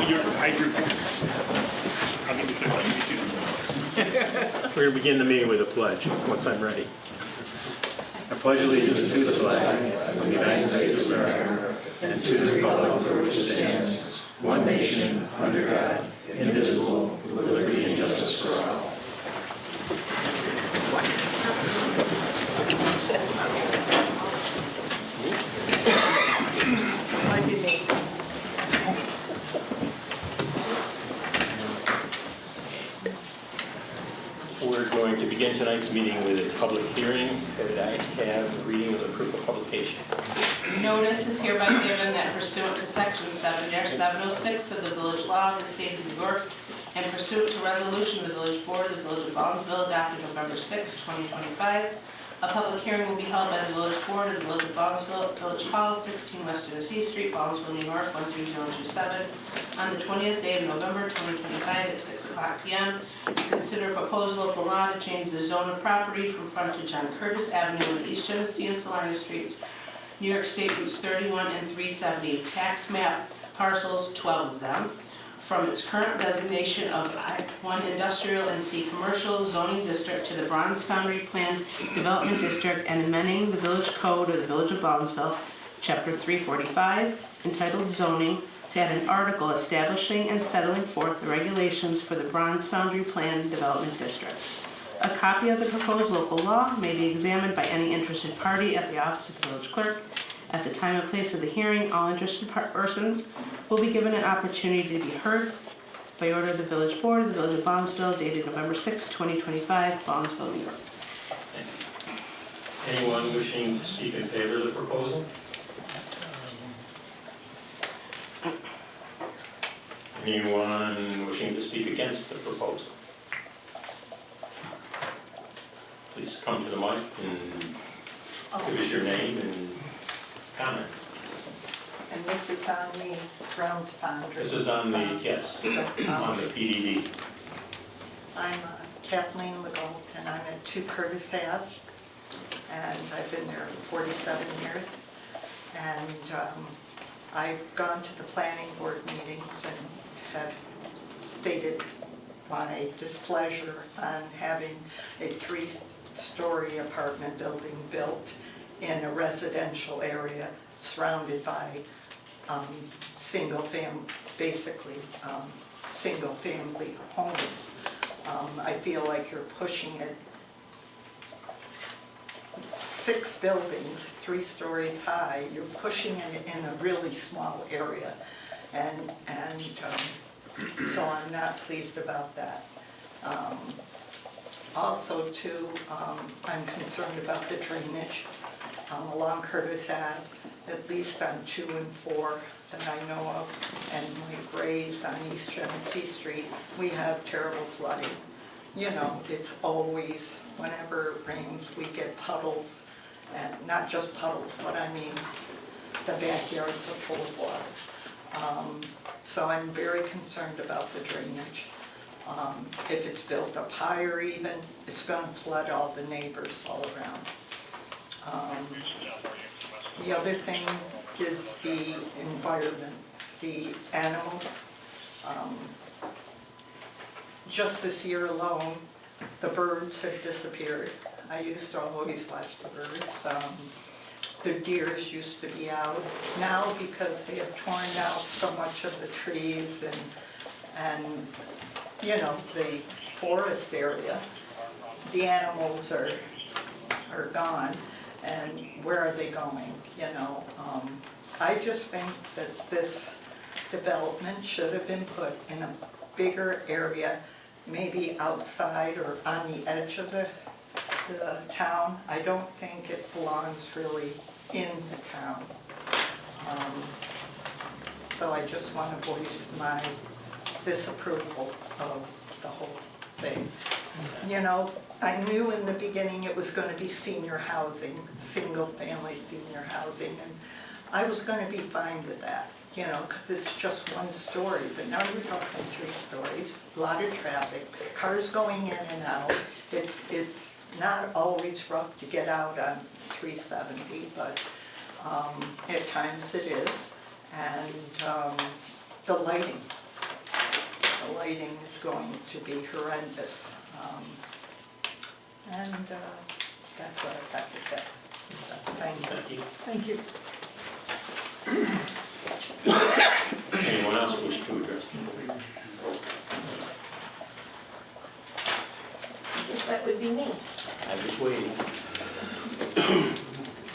We're going to begin the meeting with a pledge, once I'm ready. I pledge allegiance to the flag of the United States of America and to the republic for which it stands, one nation, under God, indivisible, with liberty and justice for all. We're going to begin tonight's meeting with a public hearing. Could I have a reading of the proof of publication? Notice is hereby given that pursuant to Section 7-706 of the Village Law of the State of New York and pursuant to resolution of the Village Board of the Village of Baldwinsville adopted November 6, 2025, a public hearing will be held by the Village Board of the Village of Baldwinsville, Village Hall, 16 West Tennessee Street, Baldwinsville, New York, 13027, on the 20th day of November 2025 at 6:00 p.m. to consider a proposed local law to change the zone of property from frontage on Curtis Avenue in East Genesee and Salina Streets, New York State routes 31 and 370, tax map parcels, 12 of them, from its current designation of I-1 Industrial and C Commercial Zoning District to the Bronze Foundry Plan Development District, and amending the Village Code of the Village of Baldwinsville, Chapter 345, entitled Zoning, to add an article establishing and settling forth the regulations for the Bronze Foundry Plan Development District. A copy of the proposed local law may be examined by any interested party at the office of the village clerk. At the time and place of the hearing, all interested persons will be given an opportunity to be heard by order of the Village Board of the Village of Baldwinsville, dated November 6, 2025, Baldwinsville, New York. Anyone wishing to speak in favor of the proposal? Anyone wishing to speak against the proposal? Please come to the mic and give us your name and comments. And this is on the Bronze Foundry. This is on the, yes, on the PDD. I'm Kathleen Legault, and I'm at 2 Curtis Ave, and I've been there 47 years. And I've gone to the planning board meetings and have stated my displeasure on having a 3-story apartment building built in a residential area surrounded by single-family homes. I feel like you're pushing it 6 buildings, 3 stories high. You're pushing it in a really small area, and so I'm not pleased about that. Also, too, I'm concerned about the drainage along Curtis Ave, at least on 2 and 4 that I know of, and my Grays on East Genesee Street. We have terrible flooding. You know, it's always, whenever it rains, we get puddles, and not just puddles, but I mean the backyards are full of water. So I'm very concerned about the drainage. If it's built up higher even, it's going to flood all the neighbors all around. The other thing is the environment, the animals. Just this year alone, the birds have disappeared. I used to always watch the birds. The deers used to be out. Now, because they have torn out so much of the trees and you know, the forest area, the animals are gone. And where are they going, you know? I just think that this development should have been put in a bigger area, maybe outside or on the edge of the town. I don't think it belongs really in the town. So I just want to voice my disapproval of the whole thing. You know, I knew in the beginning it was going to be senior housing, single-family senior housing, and I was going to be fine with that, you know, because it's just 1 story. But now you're talking 3 stories, a lot of traffic, cars going in and out. It's not always rough to get out on 370, but at times it is. And the lighting, the lighting is going to be horrendous. And that's what I've got to say. So, thank you. Thank you. Thank you. Anyone else wish to address the board? I guess that would be me. I'm just waiting.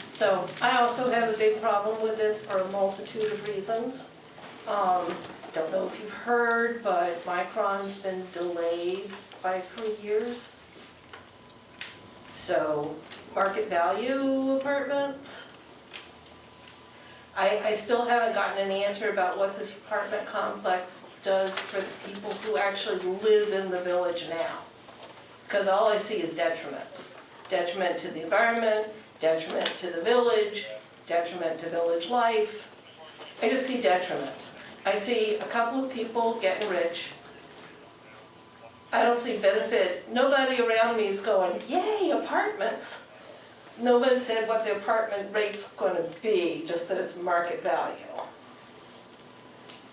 So I also have a big problem with this for a multitude of reasons. Don't know if you've heard, but Micron's been delayed by 3 years. So market value apartments. I still haven't gotten an answer about what this apartment complex does for the people who actually live in the village now. Because all I see is detriment. Detriment to the environment, detriment to the village, detriment to village life. I just see detriment. I see a couple of people getting rich. I don't see benefit. Nobody around me is going, yay, apartments. Nobody said what the apartment rate's going to be, just that it's market value.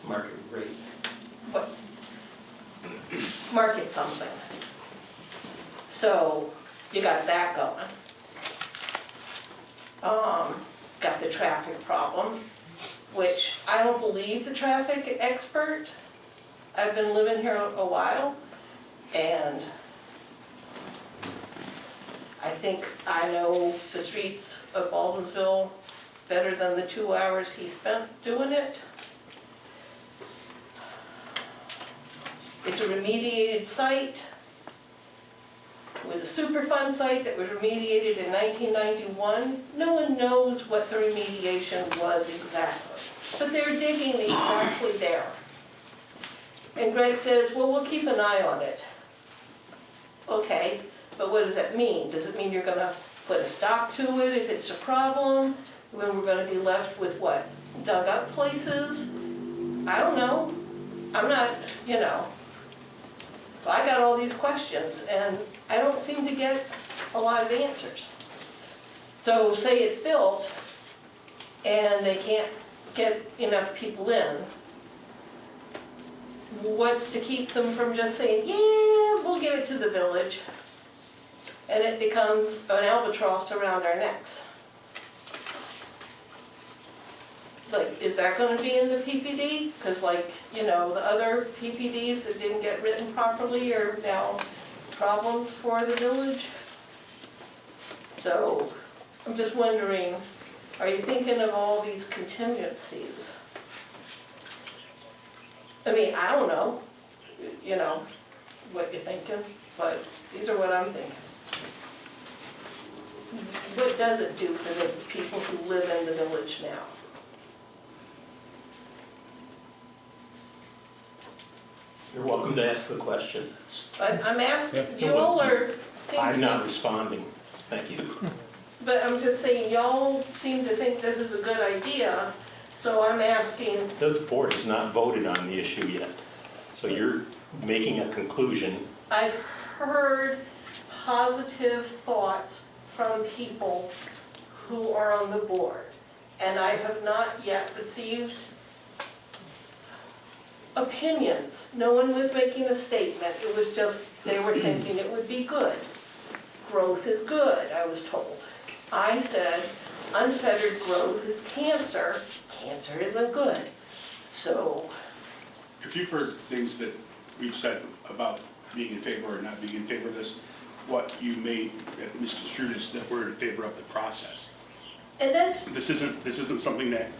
Market rate. What? Market something. So you got that going. Got the traffic problem, which I don't believe the traffic expert. I've been living here a while, and I think I know the streets of Baldwinsville better than the 2 hours he spent doing it. It's a remediated site. It was a Superfund site that was remediated in 1991. No one knows what the remediation was exactly, but they're digging exactly there. And Greg says, well, we'll keep an eye on it. Okay, but what does that mean? Does it mean you're gonna put a stop to it if it's a problem? When we're gonna be left with what? Dug up places? I don't know. I'm not, you know. I got all these questions and I don't seem to get a lot of answers. So say it's built and they can't get enough people in. What's to keep them from just saying, yeah, we'll give it to the village? And it becomes an albatross around our necks. Like, is that going to be in the PPD? Because like, you know, the other PPDs that didn't get written properly are now problems for the village. So I'm just wondering, are you thinking of all these contingencies? I mean, I don't know, you know, what you're thinking, but these are what I'm thinking. What does it do for the people who live in the village now? You're welcome to ask the question. I'm asking, you all are, I'm not responding. Thank you. but I'm just saying, y'all seem to think this is a good idea, so I'm asking. This board has not voted on the issue yet. So you're making a conclusion. I've heard positive thoughts from people who are on the board, and I have not yet received opinions. No one was making a statement. It was just, they were thinking it would be good. Growth is good, I was told. I said, unfettered growth is cancer. Cancer isn't good. So. If you've heard things that we've said about being in favor or not being in favor of this, what you may have misconstrued is that we're in favor of the process. And that's. This isn't something that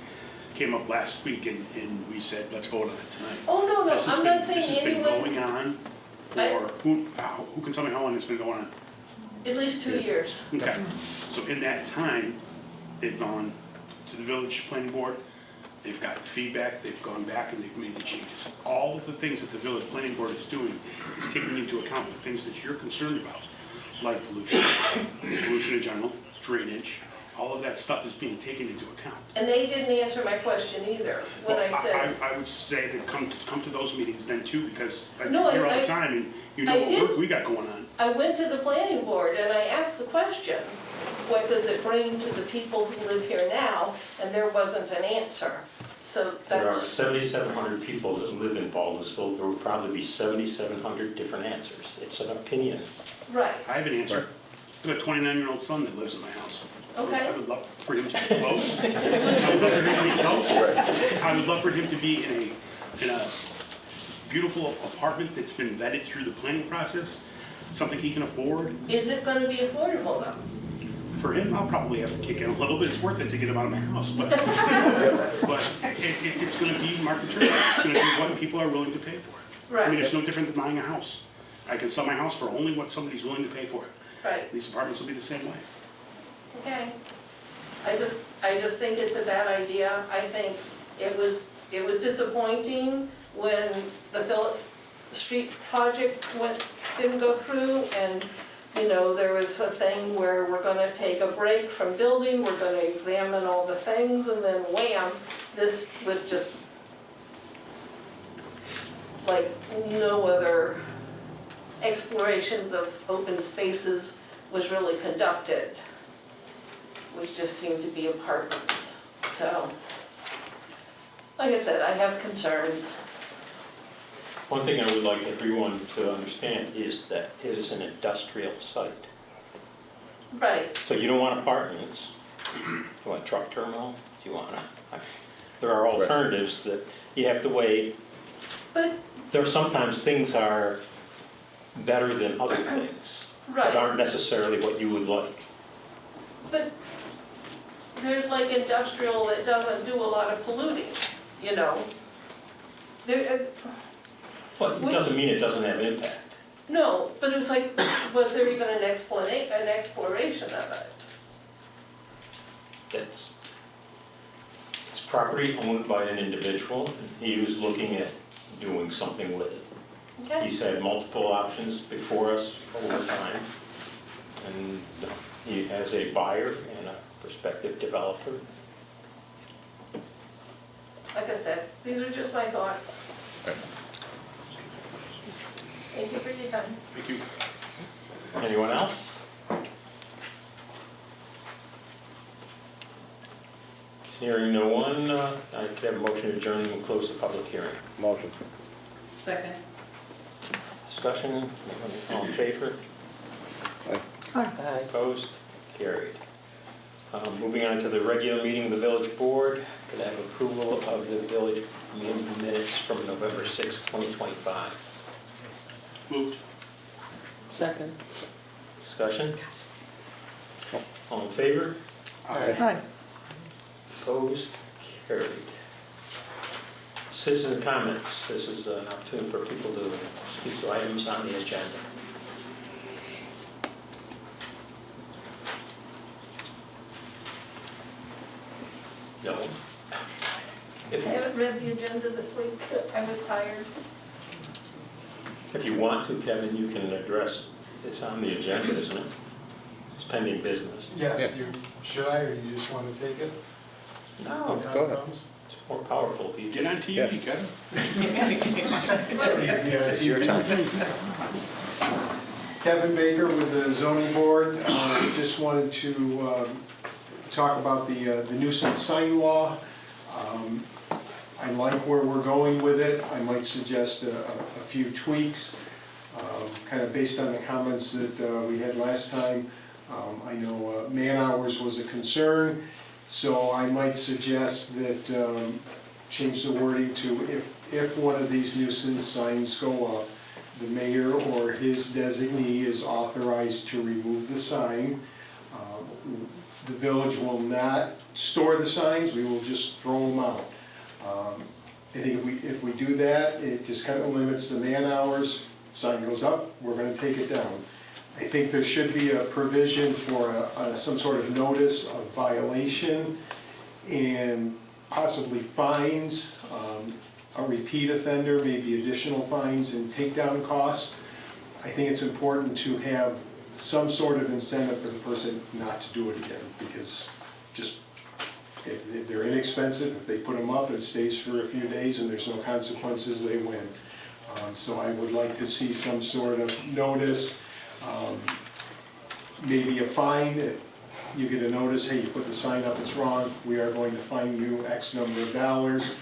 came up last week and we said, let's vote on it tonight. Oh, no, I'm not saying This has been anyone. going on for, who can tell me how long it's been going on? At least 2 years. Okay, so in that time, they've gone to the village planning board, they've got feedback, they've gone back and they've made the changes. All of the things that the village planning board is doing is taking into account the things that you're concerned about, like pollution, pollution in general, drainage, all of that stuff is being taken into account. And they didn't answer my question either when I said. I would say that come to those meetings then too, because I'm No, here all I- the time and you know I what did. work we got going on. I went to the planning board and I asked the question, what does it bring to the people who live here now? And there wasn't an answer. So There are that's, 7,700 people that live in Baldwinsville. There will probably be 7,700 different answers. It's an opinion. right, I have an answer. I have a 29-year-old son that lives in my house. okay. I would love for him to be close. I would love for him to be close. I would love for him to be in a beautiful apartment that's been vetted through the planning process, something he can afford. Is it gonna be affordable though? For him, I'll probably have to kick in a little bit. It's worth it to get him out of my house, but it's gonna be market driven. It's gonna be what people are willing to pay for it. I mean, it's no different than buying a house. I can sell my house for only what somebody's willing to pay for it. Right, These apartments will be the same way. okay. I just think it's a bad idea. I think it was disappointing when the Phillips Street project didn't go through, and, you know, there was a thing where we're gonna take a break from building, we're gonna examine all the things, and then wham, this was just like no other explorations of open spaces was really conducted, which just seemed to be apartments. So, like I said, I have concerns. One thing I would like everyone to understand is that it is an industrial site. Right, So you don't want apartments. You want a truck terminal? Do you want there are alternatives that you have to weigh. but, There are sometimes things are better than other things that right, aren't necessarily what you would like. but there's like industrial that doesn't do a lot of polluting, you know? There, But it doesn't mean it doesn't have impact. no, but it's like, was there even an exploration of it? It's property owned by an individual, and he was looking at doing something with it. Okay, He's had multiple options before us over time, and he has a buyer and a prospective developer. like I said, these are just my thoughts. Thank you for your time. Thank you. Anyone else? Hearing no one, I could have a motion to adjourn and close the public hearing. Motion. Second. Discussion, all in favor? Opposed? Carried. Moving on to the regular meeting of the village board, could I have approval of the village minutes from November 6, 2025? Moved. Second. Discussion? All in favor? Aye. Opposed? Carried. Citizen comments. This is an opportunity for people to speak to items on the agenda. No. I If haven't read the agenda this week, I was tired. if you want to, Kevin, you can address, it's on the agenda, isn't it? It's pending business. Yes, should I, or you just want to take it? No, Go ahead. it's more powerful if you Get on TV, Kevin. It's your time. Kevin Baker with the zoning board. Just wanted to talk about the nuisance sign law. I like where we're going with it. I might suggest a few tweaks, kind of based on the comments that we had last time. I know man hours was a concern, so I might suggest that change the wording to if one of these nuisance signs go up, the mayor or his designee is authorized to remove the sign. The village will not store the signs, we will just throw them out. I think if we do that, it just kind of limits the man hours. Sign goes up, we're going to take it down. I think there should be a provision for some sort of notice of violation and possibly fines, a repeat offender, maybe additional fines and takedown costs. I think it's important to have some sort of incentive for the person not to do it again, because just if they're inexpensive, if they put them up and it stays for a few days and there's no consequences, they win. So I would like to see some sort of notice, maybe a fine, you get a notice, hey, you put the sign up, it's wrong, we are going to fine you X number of dollars.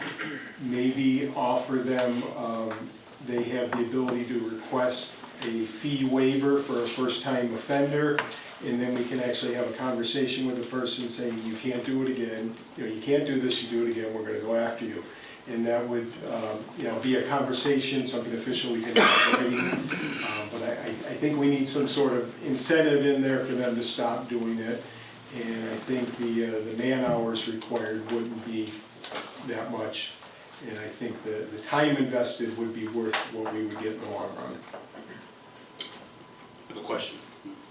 Maybe offer them, they have the ability to request a fee waiver for a first-time offender, and then we can actually have a conversation with the person saying, you can't do it again, you can't do this, you do it again, we're gonna go after you. And that would, be a conversation, something official we can have writing. But I think we need some sort of incentive in there for them to stop doing it. And I think the man hours required wouldn't be that much. And I think the time invested would be worth what we would get in the long run. I have a question.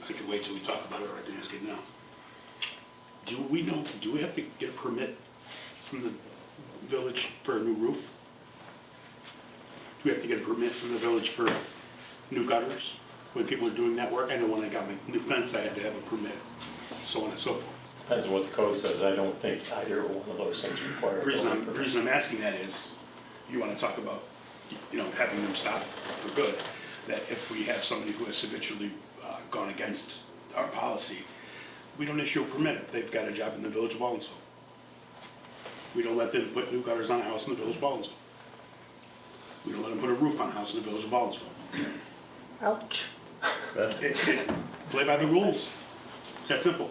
I could wait till we talk about it, or I can ask it now. Do we have to get a permit from the village for a new roof? Do we have to get a permit from the village for new gutters when people are doing that work? I know when I got my new fence, I had to have a permit, so on and so forth. Depends on what the code says. I don't think either one of those things require. The reason I'm asking that is, you want to talk about, having them stop for good, that if we have somebody who has habitually gone against our policy, we don't issue a permit if they've got a job in the village of Baldwinsville. We don't let them put new gutters on a house in the village of Baldwinsville. We don't let them put a roof on a house in the village of Baldwinsville. Ouch. Play by the rules. It's that simple.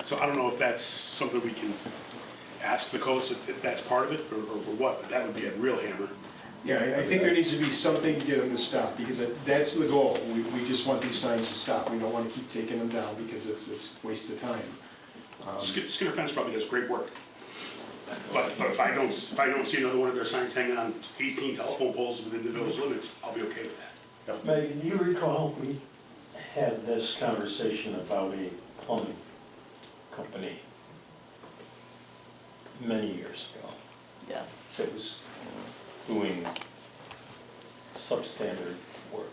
So I don't know if that's something we can ask the coast if that's part of it or what, but that would be a real hammer. Yeah, I think there needs to be something to get them to stop, because that's the goal. We just want these signs to stop. We don't want to keep taking them down because it's a waste of time. Skinner Fence probably does great work. But if I don't see another one of their signs hanging on 18 telephone poles within the village limits, I'll be okay with that. Megan, do you recall we had this conversation about a plumbing company many years ago Yeah. that was doing substandard work?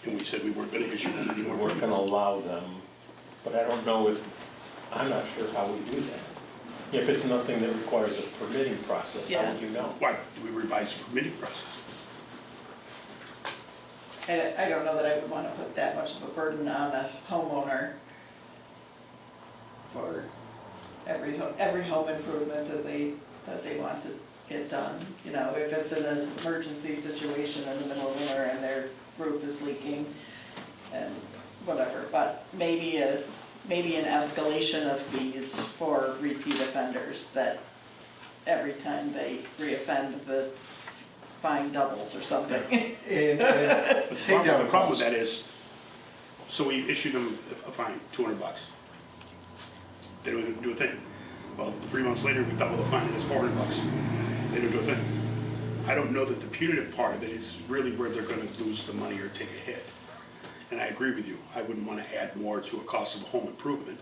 And we said we weren't gonna issue them We anymore. weren't gonna allow them, but I don't know I'm not sure how we do that. If it's nothing that requires a permitting process, how would you know? Why do we revise the permitting process? And I don't know that I would want to put that much of a burden on a homeowner for every home improvement that they want to get done. If it's in an emergency situation in the middle of winter and their roof is leaking and whatever, but maybe an escalation of fees for repeat offenders, that every time they reoffend, the fine doubles or something. And The problem with that is, so we issued them a fine, $200. They don't even do a thing. Well, 3 months later, we double the fine, and it's $400. They don't do a thing. I don't know that the punitive part of it is really where they're gonna lose the money or take a hit. And I agree with you, I wouldn't wanna add more to a cost of a home improvement.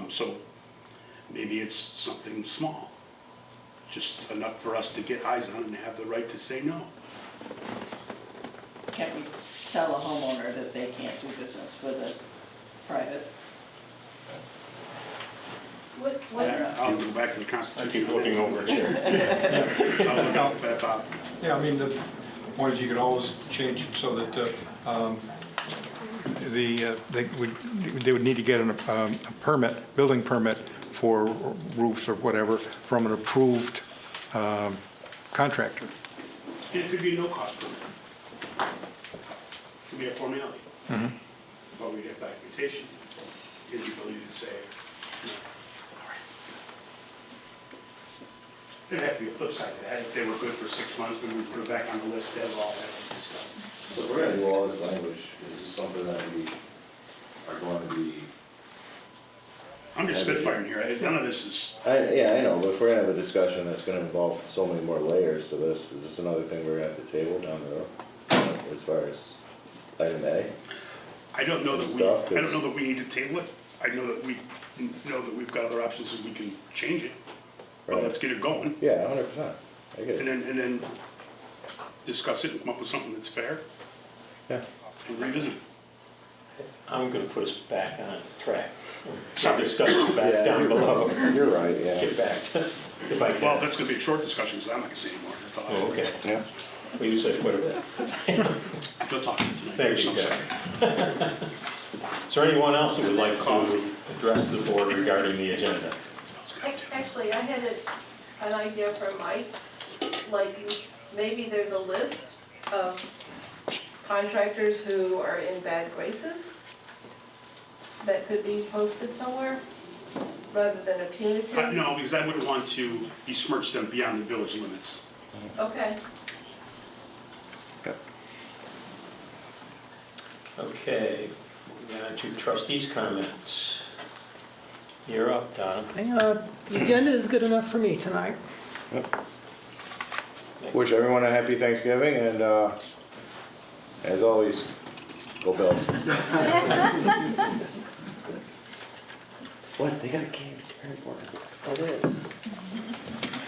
So maybe it's something small, just enough for us to get eyes on it and have the right to say no. Can't we tell a homeowner that they can't do business with a private? What, I'll have to go back to the I Constitution. keep looking over it here. I'll look out for that, Bob. Yeah, I mean, the point is you could always change it so that they would need to get a permit, building permit for roofs or whatever from an approved contractor. And it could be a no-cost permit. It could be a formality. But we'd have documentation and the ability to say, no. All right. There'd have to be a flip side of that. If they were good for 6 months, we would put it back on the list, that all that we discussed. So if we're gonna do all this language, is this something that we are going to be, I'm just spitfiring here. None of this is, I know, but if we're gonna have a discussion that's gonna involve so many more layers to this, is this another thing we're gonna have to table down the road? As far as item A? I don't know Stuff, that I don't know that we need to table it. I know that we've got other options and we can change it. Well, Right. let's get it going. Yeah, 100%, I get And it, then discuss it and come up with something that's fair yeah. and revisit it. I'm gonna put us back on track. Sorry. Discuss it back Yeah, down you're below. right. You're right, yeah. Get back to, if I can. Well, that's gonna be a short discussion, because I'm not gonna say anymore. That's all I have. Oh, okay. Yeah. Well, you said quite a bit. I feel talking tonight. Thank you, I'm sorry. Is there anyone else who would like to address the board regarding the agenda? Actually, I had an idea for Mike, like maybe there's a list of contractors who are in bad graces that could be posted somewhere, rather than a punitive? No, because I wouldn't want to besmirch them beyond the village limits. Okay. Okay, moving on to trustees' comments. You're up, Donna. The agenda is good enough for me tonight. Wish everyone a happy Thanksgiving, and as always, go Bills. What, they got a game, it's very important. It is.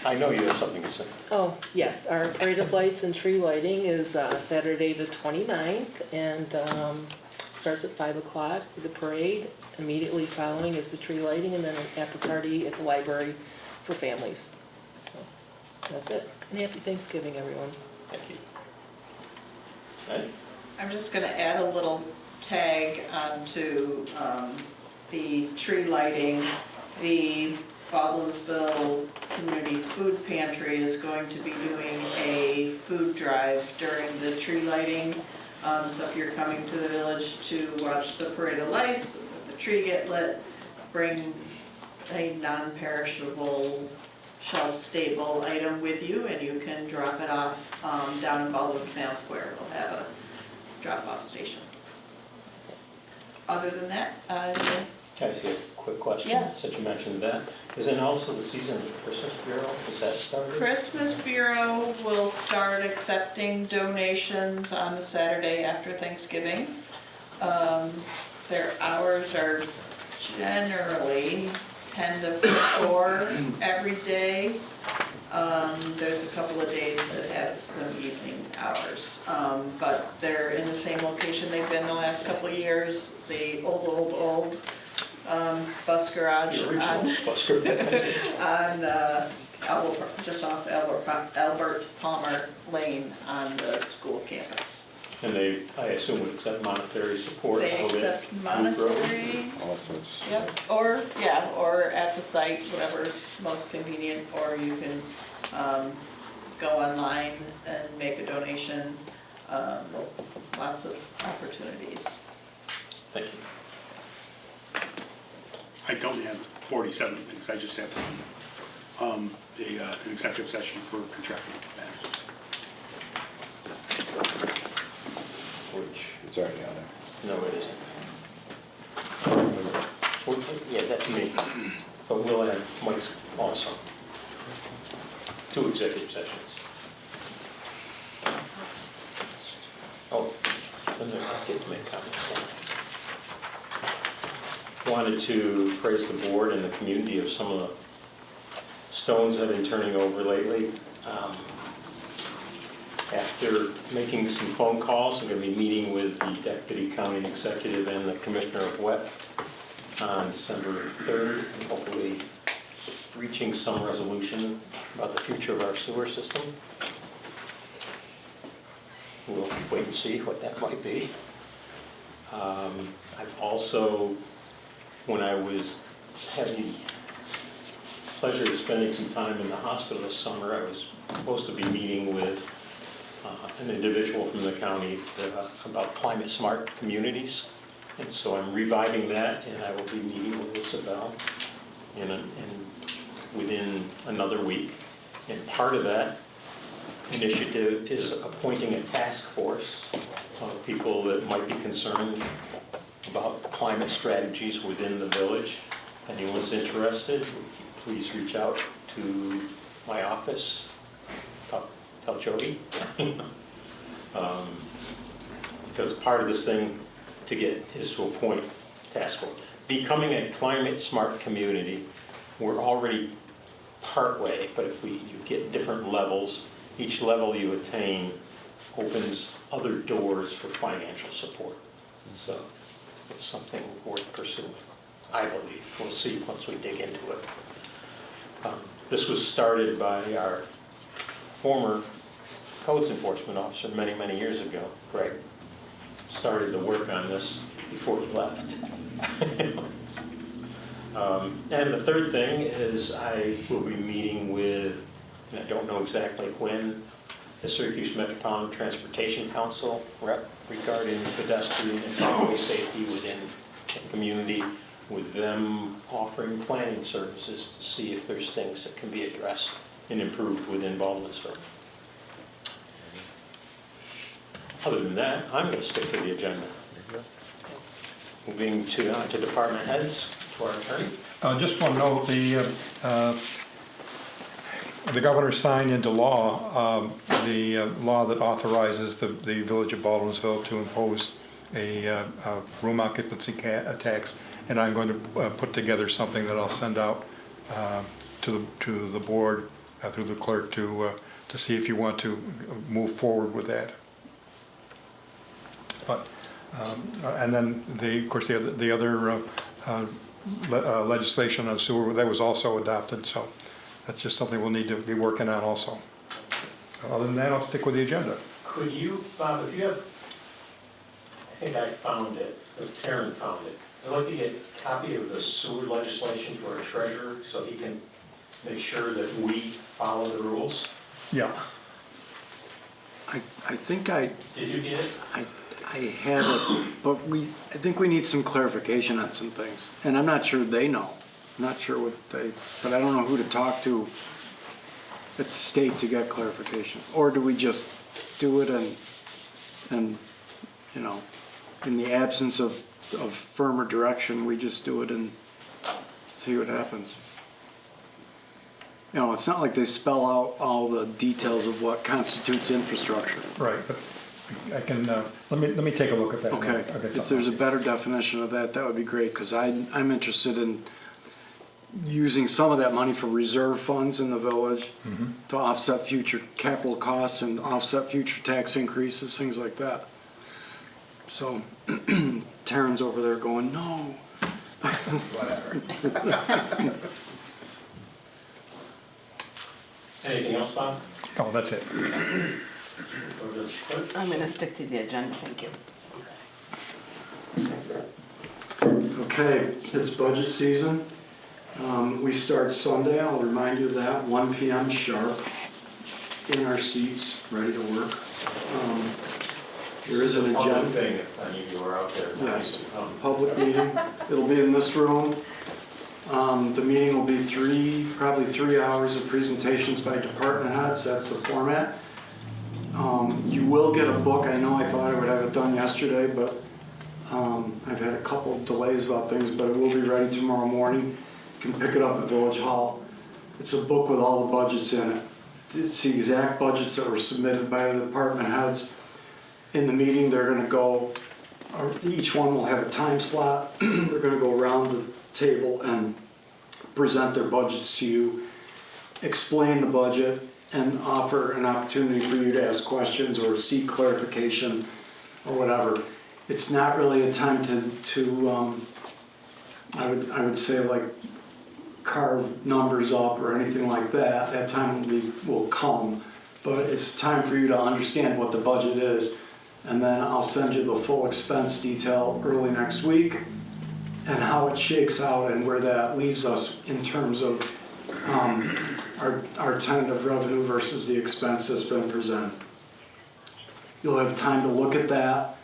I know you have something to say. Oh, yes, our parade of lights and tree lighting is Saturday the 29th, and starts at 5 o'clock with the parade. Immediately following is the tree lighting, and then an after party at the library for families. So, that's it. And happy Thanksgiving, everyone. Thank you. Right? I'm just gonna add a little tag onto the tree lighting. The Baldwinsville Community Food Pantry is going to be doing a food drive during the tree lighting. So if you're coming to the village to watch the parade of lights, if the tree get lit, bring a non-perishable shelf-stable item with you, and you can drop it off down in Baldwin Canal Square. We'll have a drop-off station. Other than that, Can I ask you a quick question? Yeah. Since you mentioned that, is it also the season of the Christmas Bureau? Is that started? Christmas Bureau will start accepting donations on the Saturday after Thanksgiving. Their hours are generally 10 to 4 every day. There's a couple of days that have some evening hours, but they're in the same location they've been the last couple of years, the old bus garage on just off Albert Palmer Lane on the school campus. And they, I assume, would accept monetary support? They out of it? accept monetary, yep, or at the site, whatever's most convenient, or you can go online and make a donation. Lots of opportunities. Thank you. I don't have 47 things, I just have an executive session for contractual matters. Which, It's already on there. no, it isn't. Yeah, that's me. But we'll add Mike's also. 2 executive sessions. Oh, then I get to make comments. Wanted to praise the board and the community of some of the stones that have been turning over lately. After making some phone calls, I'm going to be meeting with the Deputy County Executive and the Commissioner of WET on December 3rd, and hopefully reaching some resolution about the future of our sewer system. We'll wait and see what that might be. I've also, when I was having the pleasure of spending some time in the hospital this summer, I was supposed to be meeting with an individual from the county about climate smart communities. And so I'm reviving that, and I will be meeting with Isabel within another week. And part of that initiative is appointing a task force of people that might be concerned about climate strategies within the village. If anyone's interested, please reach out to my office. Tell Jody. Because part of this thing to get is to appoint task force. Becoming a climate smart community, we're already partway, but if you get different levels, each level you attain opens other doors for financial support. So it's something worth pursuing, I believe. We'll see once we dig into it. This was started by our former codes enforcement officer many, many years ago. Greg started the work on this before he left. And the third thing is I will be meeting with, and I don't know exactly when, the Syracuse Metropolitan Transportation Council rep regarding pedestrian and highway safety within the community, with them offering planning services to see if there's things that can be addressed and improved within Baldwinsville. Other than that, I'm going to stick to the agenda. Moving to department heads, to our attorney. Just one note, the governor signed into law the law that authorizes the Village of Baldwinsville to impose a room occupancy tax, and I'm going to put together something that I'll send out to the board through the clerk to see if you want to move forward with that. But and then of course the other legislation on sewer that was also adopted, so that's just something we'll need to be working on also. Other than that, I'll stick with the agenda. Could you, Bob, if you have, I think I found it, or Taryn found it, I'd like to get a copy of the sewer legislation to our treasurer so he can make sure that we follow the rules. Yeah. I think I Did you get it? had it, but I think we need some clarification on some things. And I'm not sure they know. I'm not sure but I don't know who to talk to at the state to get clarification. Or do we just do it and you know, in the absence of firmer direction, we just do it and see what happens. You know, it's not like they spell out all the details of what constitutes infrastructure. Right, but I can, let me take a look at that. Okay, if there's a better definition of that, that would be great, because I'm interested in using some of that money for reserve funds in the village to offset future capital costs and offset future tax increases, things like that. So Taryn's over there going, no. Whatever. Anything else, Bob? Oh, that's it. Or does clerk? I'm going to stick to the agenda, thank you. Okay, it's budget season. We start Sunday, I'll remind you of that, 1 p.m. sharp, in our seats, ready to work. There is an Public agenda. thing, if any of you are out there. Yes, public meeting. It'll be in this room. The meeting will be probably 3 hours of presentations by department heads. That's the format. You will get a book. I know I thought I would have it done yesterday, but I've had a couple of delays about things, but it will be ready tomorrow morning. You can pick it up at Village Hall. It's a book with all the budgets in it. It's the exact budgets that were submitted by the department heads. In the meeting, they're going to go, each one will have a time slot. They're going to go around the table and present their budgets to you, explain the budget, and offer an opportunity for you to ask questions or seek clarification or whatever. It's not really a time to I would say, like, carve numbers up or anything like that. That time will come, but it's time for you to understand what the budget is. And then I'll send you the full expense detail early next week and how it shakes out and where that leaves us in terms of our tentative revenue versus the expense that's been presented. You'll have time to look at that,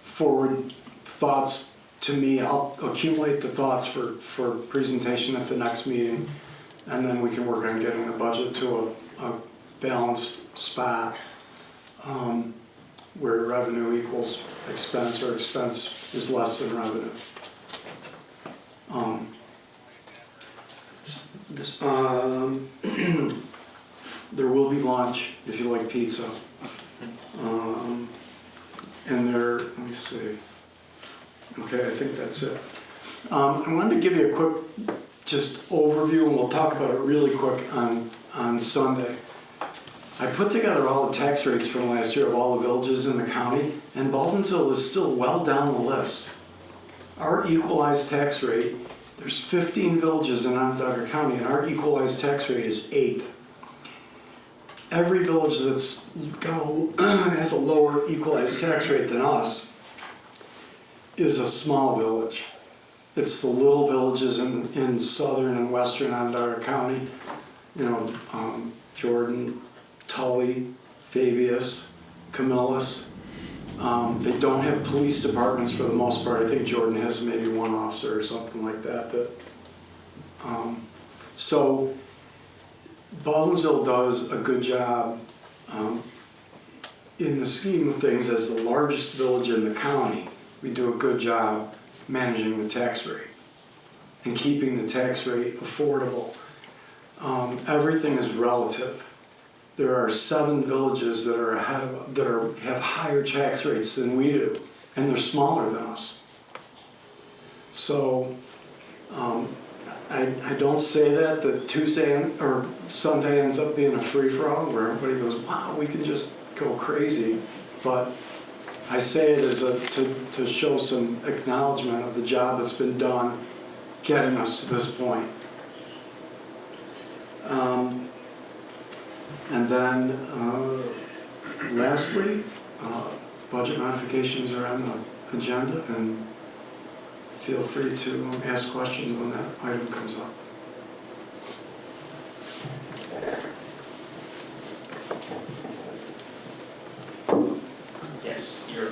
forward thoughts to me. I'll accumulate the thoughts for presentation at the next meeting, and then we can work on getting the budget to a balanced spot. Where revenue equals expense or expense is less than revenue. There will be lunch if you like pizza. And let me see. Okay, I think that's it. I wanted to give you a quick just overview, and we'll talk about it really quick on Sunday. I put together all the tax rates from last year of all the villages in the county, and Baldwinsville is still well down the list. Our equalized tax rate, there's 15 villages in Onondaga County, and our equalized tax rate is 8th. Every village that's has a lower equalized tax rate than us is a small village. It's the little villages in southern and western Onondaga County, you know, Jordan, Tully, Fabius, Camillus. They don't have police departments for the most part. I think Jordan has maybe one officer or something like that. So Baldwinsville does a good job in the scheme of things. As the largest village in the county, we do a good job managing the tax rate and keeping the tax rate affordable. Everything is relative. There are 7 villages that are have higher tax rates than we do, and they're smaller than us. So I don't say that Tuesday or Sunday ends up being a free-for-all where everybody goes, wow, we can just go crazy. But I say it as to show some acknowledgement of the job that's been done getting us to this point. And then lastly, budget modifications are on the agenda, and feel free to ask questions when that item comes up. Yes, you're.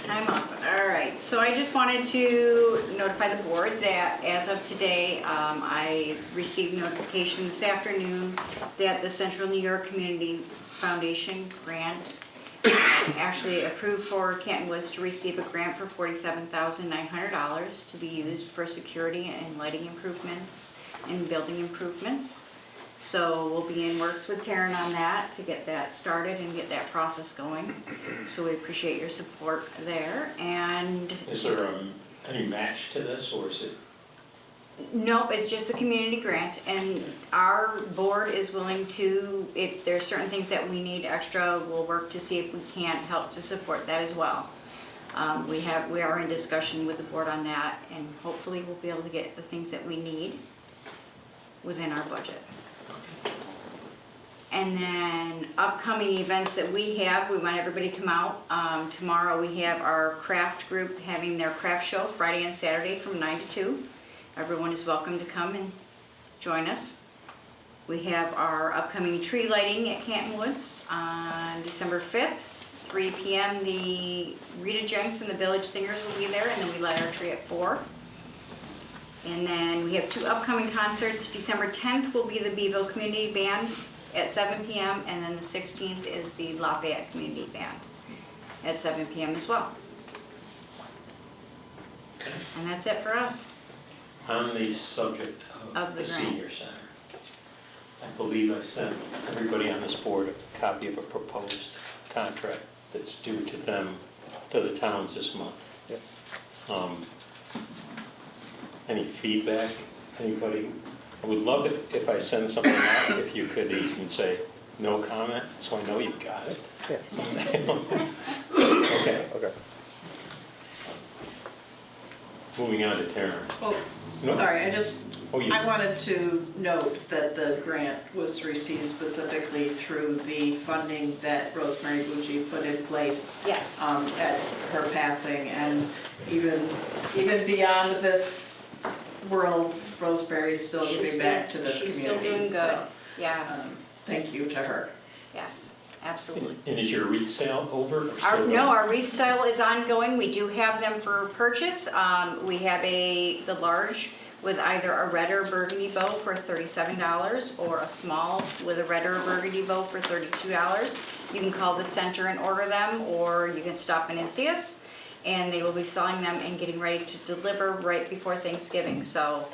I'm up. All right. So I just wanted to notify the board that as of today, I received notification this afternoon that the Central New York Community Foundation grant actually approved for Canton Woods to receive a grant for $47,900 to be used for security and lighting improvements and building improvements. So we'll be in works with Taryn on that to get that started and get that process going. So we appreciate your support there. And Is there any match to this, or is it? nope, it's just the community grant, and our board is willing to, if there's certain things that we need extra, we'll work to see if we can't help to support that as well. We are in discussion with the board on that, and hopefully we'll be able to get the things that we need within our budget. And then upcoming events that we have, we want everybody to come out. Tomorrow we have our craft group having their craft show Friday and Saturday from 9 to 2. Everyone is welcome to come and join us. We have our upcoming tree lighting at Canton Woods on December 5th. 3 p.m. the Rita Jenks and the Village Singers will be there, and then we light our tree at 4. And then we have 2 upcoming concerts. December 10th will be the Beeville Community Band at 7 p.m. and then the 16th is the Lafayette Community Band at 7 p.m. as well. Okay. And that's it for us. On the subject of the senior center, I believe I sent everybody on this board a copy of a proposed contract that's due to them, to the towns this month. Yep. Any feedback, anybody? I would love it if I send something out, if you could even say, no comment, so I know you got it. Yeah. Okay. Okay. Moving on to Taryn. Oh, No? sorry, Oh, you- I wanted to note that the grant was received specifically through the funding that Rosemary Bucci put in place. Yes. At her passing, and even beyond this world, Rosemary's still giving back to this She's community. still doing good, So, yes, thank you to her. yes, absolutely. And is your wreath sale over? or still No, going? our wreath sale is ongoing. We do have them for purchase. We have the large with either a red or burgundy bow for $37 or a small with a red or burgundy bow for $32. You can call the center and order them, or you can stop in and see us, and they will be selling them and getting ready to deliver right before Thanksgiving. So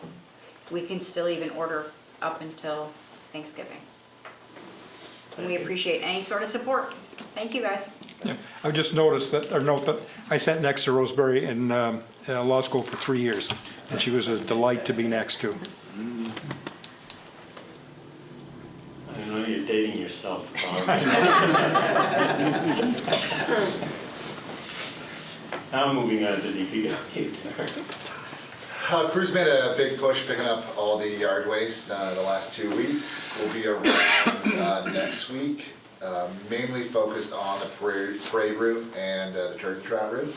we can still even order up until Thanksgiving. And we appreciate any sort of support. Thank you, guys. Yeah, I just noticed that, or note that I sat next to Rosemary in law school for 3 years, and she was a delight to be next to. I know you're dating yourself. Now moving on to DPW. Crew's made a big push picking up all the yard waste the last 2 weeks. We'll be around next week, mainly focused on the parade route and the turkey trot route.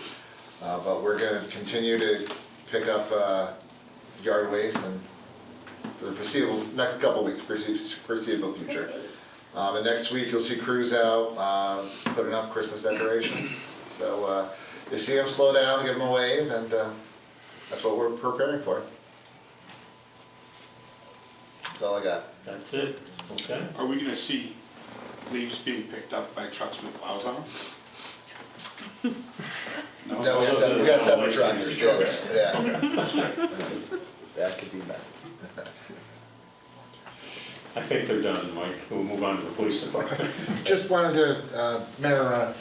But we're gonna continue to pick up yard waste and for the foreseeable, next couple weeks, foreseeable future. And next week, you'll see crews out putting up Christmas decorations. So you see them slow down, give them a wave, and that's what we're preparing for. That's all I got. That's it, okay? Are we gonna see leaves being picked up by trucks with plows on them? No, we got separate trucks. Yeah. That could be messy. I think they're done, Mike. We'll move on to the police department. Just wanted to, Mayor,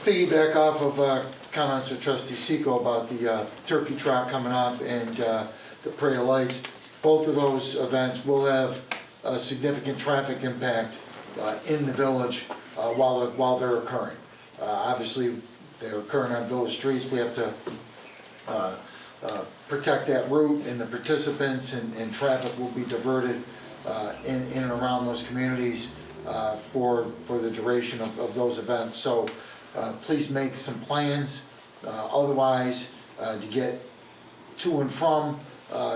piggyback off of comments of Trustee Seco about the turkey trot coming up and the Parade of Lights. Both of those events will have a significant traffic impact in the village while they're occurring. Obviously, they're occurring on village streets. We have to protect that route, and the participants and traffic will be diverted in and around those communities for the duration of those events. So please make some plans otherwise to get to and from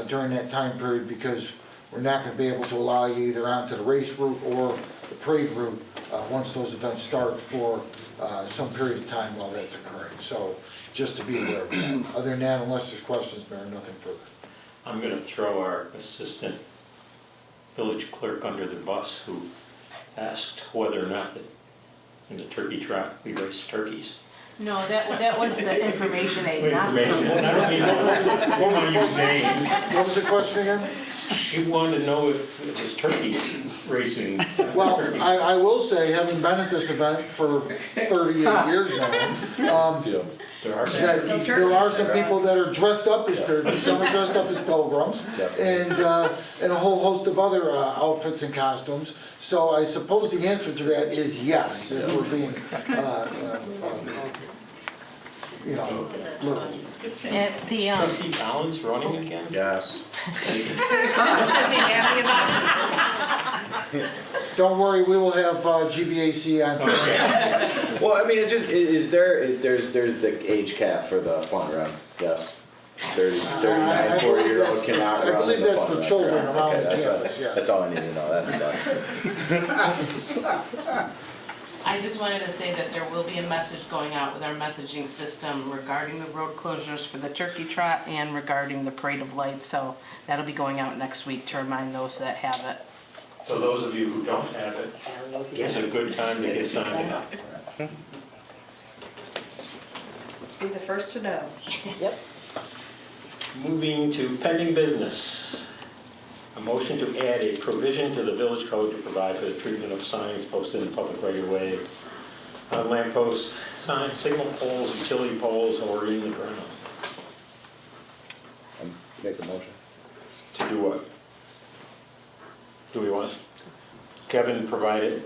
during that time period, because we're not going to be able to allow you either onto the race route or the parade route once those events start for some period of time while that's occurring. So just to be aware of that. Other than that, unless there's questions, Mayor, nothing further. I'm gonna throw our assistant village clerk under the bus, who asked whether or not that in the turkey trot we race turkeys. No, that was the information aid, not Information, I don't even want to use names. What was the question again? She wanted to know if it was turkeys racing. Well, turkeys. I will say, having been at this event for 38 years now, There are some that turkeys. there are some people that are dressed up as turkeys, some are dressed up as pilgrims, and a whole host of other outfits and costumes. So I suppose the answer to that is yes, if we're being, literal. And Is Trustee Collins running again? Yes. Is he happy about it? Don't worry, we will have GBAC on standby. Well, I mean, it just, there's the age cap for the fun run, yes. 39, 40-year-olds cannot run in the fun run. I believe that's for children correct. around Okay, the that's gyms, yes. That's all I need to know, that sucks. I just wanted to say that there will be a message going out with our messaging system regarding the road closures for the turkey trot and regarding the Parade of Lights. So that'll be going out next week to remind those that have it. So those of you who don't have it, it's a good time to get signed up. Be the first to know. Yep. Moving to pending business. A motion to add a provision to the village code to provide for the treatment of signs posted in the public right of way, on lampposts, signs, signal poles, utility poles, or in the ground. Make a motion. To do what? Do we want? Kevin provided.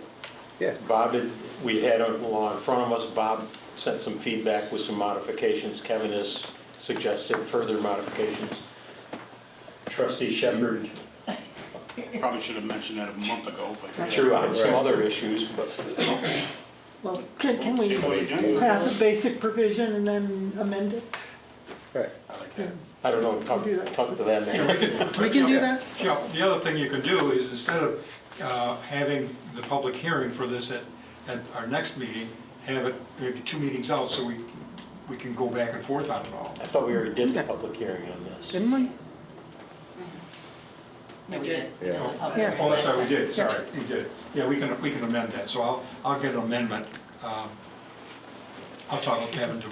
Yeah. Bob did, we had a law in front of us. Bob sent some feedback with some modifications. Kevin has suggested further modifications. Trustee Shepherd Probably should have mentioned that a month ago, but. threw out some other issues, but Well, can we Table the agenda. pass a basic provision and then amend it? Right. I like that. I don't know, talk to that man. We can do that? Yeah, the other thing you can do is, instead of having the public hearing for this at our next meeting, have it maybe 2 meetings out so we can go back and forth on it all. I thought we already did the public hearing on this. Didn't we? Yeah, we did. Yeah. Yeah. Oh, that's right, we did, sorry, we did. Yeah, we can amend that, so I'll get an amendment. I'll talk with Kevin to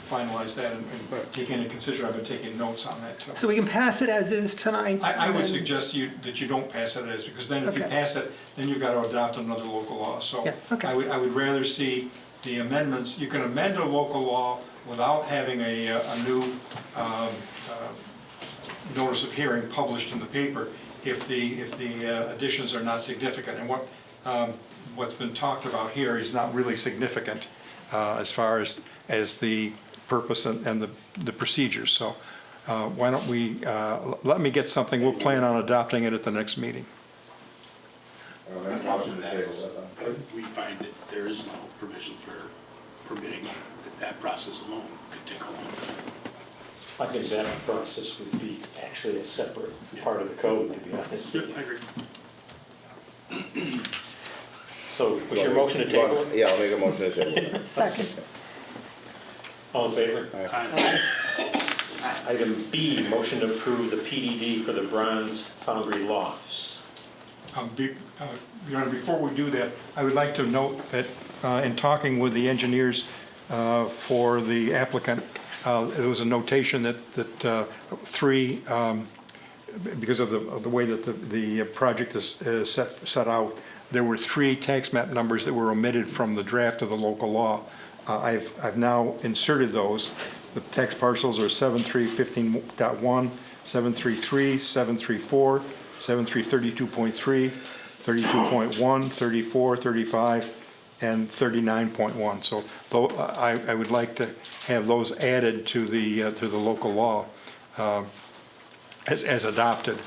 finalize that and take into consideration. I've been taking notes on that too. So we can pass it as is tonight? I and would then- suggest that you don't pass it as, because then if you Okay. pass it, then you've got to adopt another local law. So Yeah, okay. I would rather see the amendments. You can amend a local law without having a new notice of hearing published in the paper if the additions are not significant. And what's been talked about here is not really significant as far as the purpose and the procedures. So why don't we, let me get something, we'll plan on adopting it at the next meeting. The problem with that is, we find that there is no provision for permitting that process alone could take a long time. I think that process would be actually a separate part of the code, to be honest. Yeah, I agree. So, was your motion to table it? Yeah, I'll make a motion to table. Second. All in favor? Aye. Item B, motion to approve the PDD for the Bronze Foundry Lofts. Your Honor, before we do that, I would like to note that in talking with the engineers for the applicant, there was a notation that three, because of the way that the project is set out, there were 3 tax map numbers that were omitted from the draft of the local law. I've now inserted those. The tax parcels are 7315.1, 733, 734, 7332.3, 32.1, 34, 35, and 39.1. So I would like to have those added to the local law as adopted.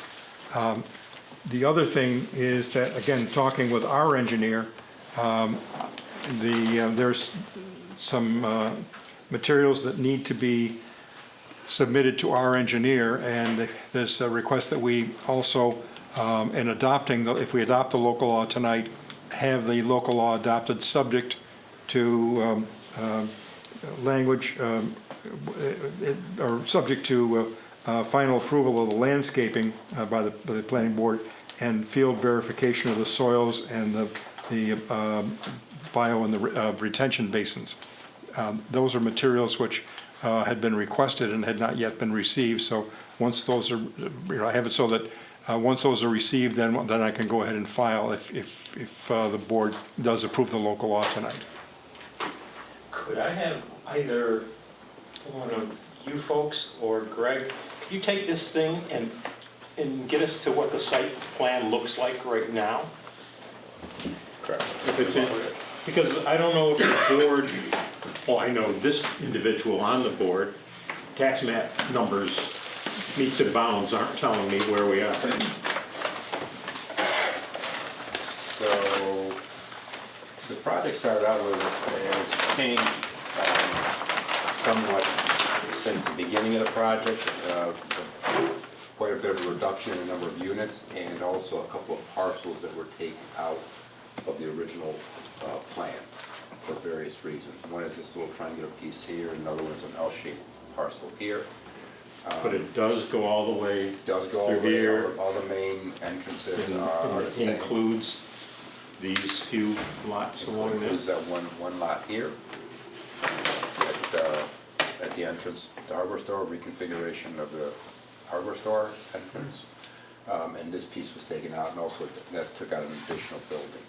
The other thing is that, again, talking with our engineer, there's some materials that need to be submitted to our engineer, and there's a request that we also, in adopting, if we adopt the local law tonight, have the local law adopted subject to language, or subject to final approval of the landscaping by the planning board and field verification of the soils and the bio and the retention basins. Those are materials which had been requested and had not yet been received. So once those are, I have it so that once those are received, then I can go ahead and file if the board does approve the local law tonight. Could I have either one of you folks or Greg, could you take this thing and get us to what the site plan looks like right now? Correct. If it's in, because I don't know if the board, Well, I know this individual on the board, tax map numbers, meets and bounds aren't telling me where we are. So, the project started out with, it's changed somewhat since the beginning of the project. Quite a bit of a reduction in the number of units, and also a couple of parcels that were taken out of the original plan for various reasons. One is this little triangular piece here, and another one's an L-shaped parcel here. But it does go all the way Does go all the through way, here. all the main entrances And are the it same. includes these few lots along Includes there. that one lot here at the entrance, the hardware store, reconfiguration of the hardware store entrance. And this piece was taken out, and also that took out an additional building.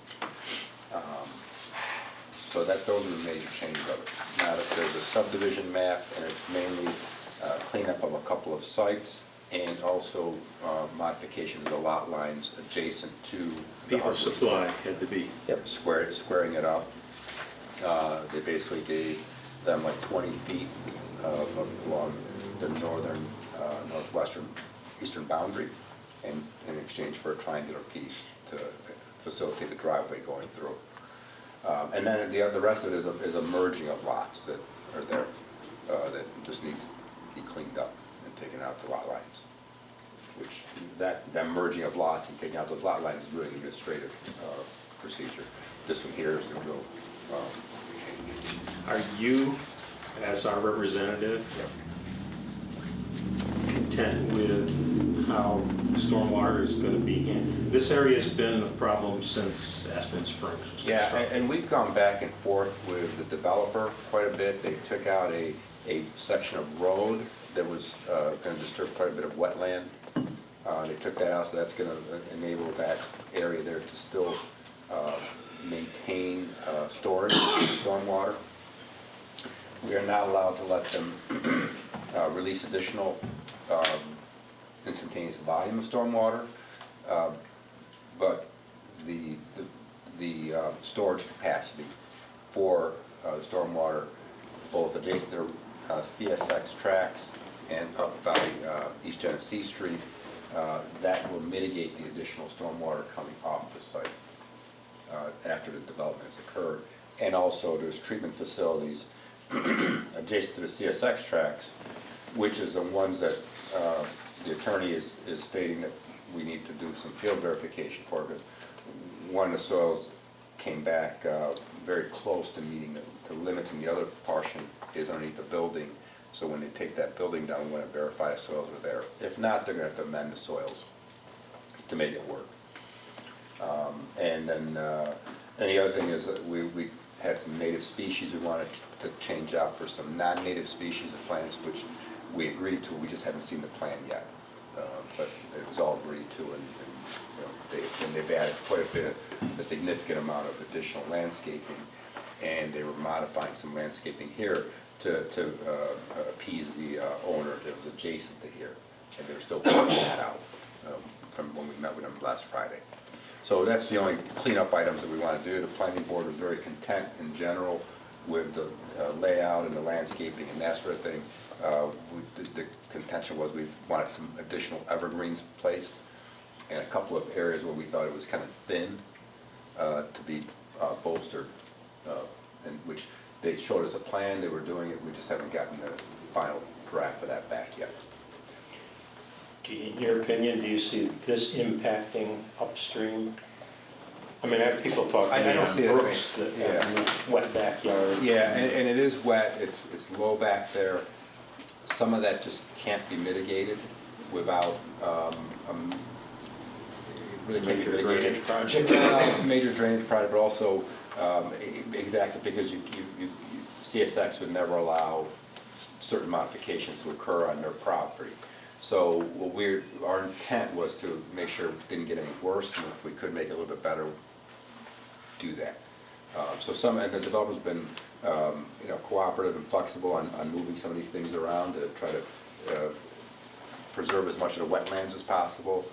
So those are the major changes of it. Now that there's a subdivision map, and it's mainly cleanup of a couple of sites, and also modification of the lot lines adjacent to the People hardware supply store. had to be. Yep, squaring it up. They basically gave them like 20 feet along the northwestern, eastern boundary, and in exchange for a triangular piece to facilitate the driveway going through. And then the rest of it is a merging of lots that are there that just need to be cleaned up and taken out the lot lines. Which that merging of lots and taking out those lot lines is really an administrative procedure. This one here is the real change. Are you, as our representative, content with how stormwater is going to be in? This area has been a problem since Aspen Springs was Yeah, constructed. and we've gone back and forth with the developer quite a bit. They took out a section of road that was going to disturb quite a bit of wetland. They took that out, so that's going to enable that area there to still maintain storage of stormwater. We are not allowed to let them release additional instantaneous volume of stormwater, but the storage capacity for stormwater, both adjacent to CSX tracks and up by East Genesee Street, that will mitigate the additional stormwater coming off the site after the development has occurred. And also there's treatment facilities adjacent to the CSX tracks, which is the ones that the attorney is stating that we need to do some field verification for, because one of the soils came back very close to meeting the limits, and the other portion is underneath the building. So when they take that building down, we want to verify the soils are there. If not, they're going to have to amend the soils to make it work. And then the other thing is that we had some native species we wanted to change out for some non-native species of plants, which we agreed to. We just haven't seen the plan yet, but it was all agreed to, and you know, they've added quite a significant amount of additional landscaping, and they were modifying some landscaping here to appease the owner that was adjacent to here, and they're still working that out from when we met with them last Friday. So that's the only cleanup items that we want to do. The planning board was very content in general with the layout and the landscaping and that sort of thing. The contention was we wanted some additional evergreens placed and a couple of areas where we thought it was kind of thin to be bolstered, and which they showed us a plan, they were doing it, we just haven't gotten the final draft of that back yet. In your opinion, do you see this impacting upstream? I mean, I have people talk to me on brooks that have wet backyards. Yeah, and it is wet, it's low back there. Some of that just can't be mitigated without really major drainage project. Major drainage project, but also exactly because CSX would never allow certain modifications to occur on their property. So our intent was to make sure it didn't get any worse, and if we could make it a little bit better, do that. And the developer's been cooperative and flexible on moving some of these things around to try to preserve as much of the wetlands as possible.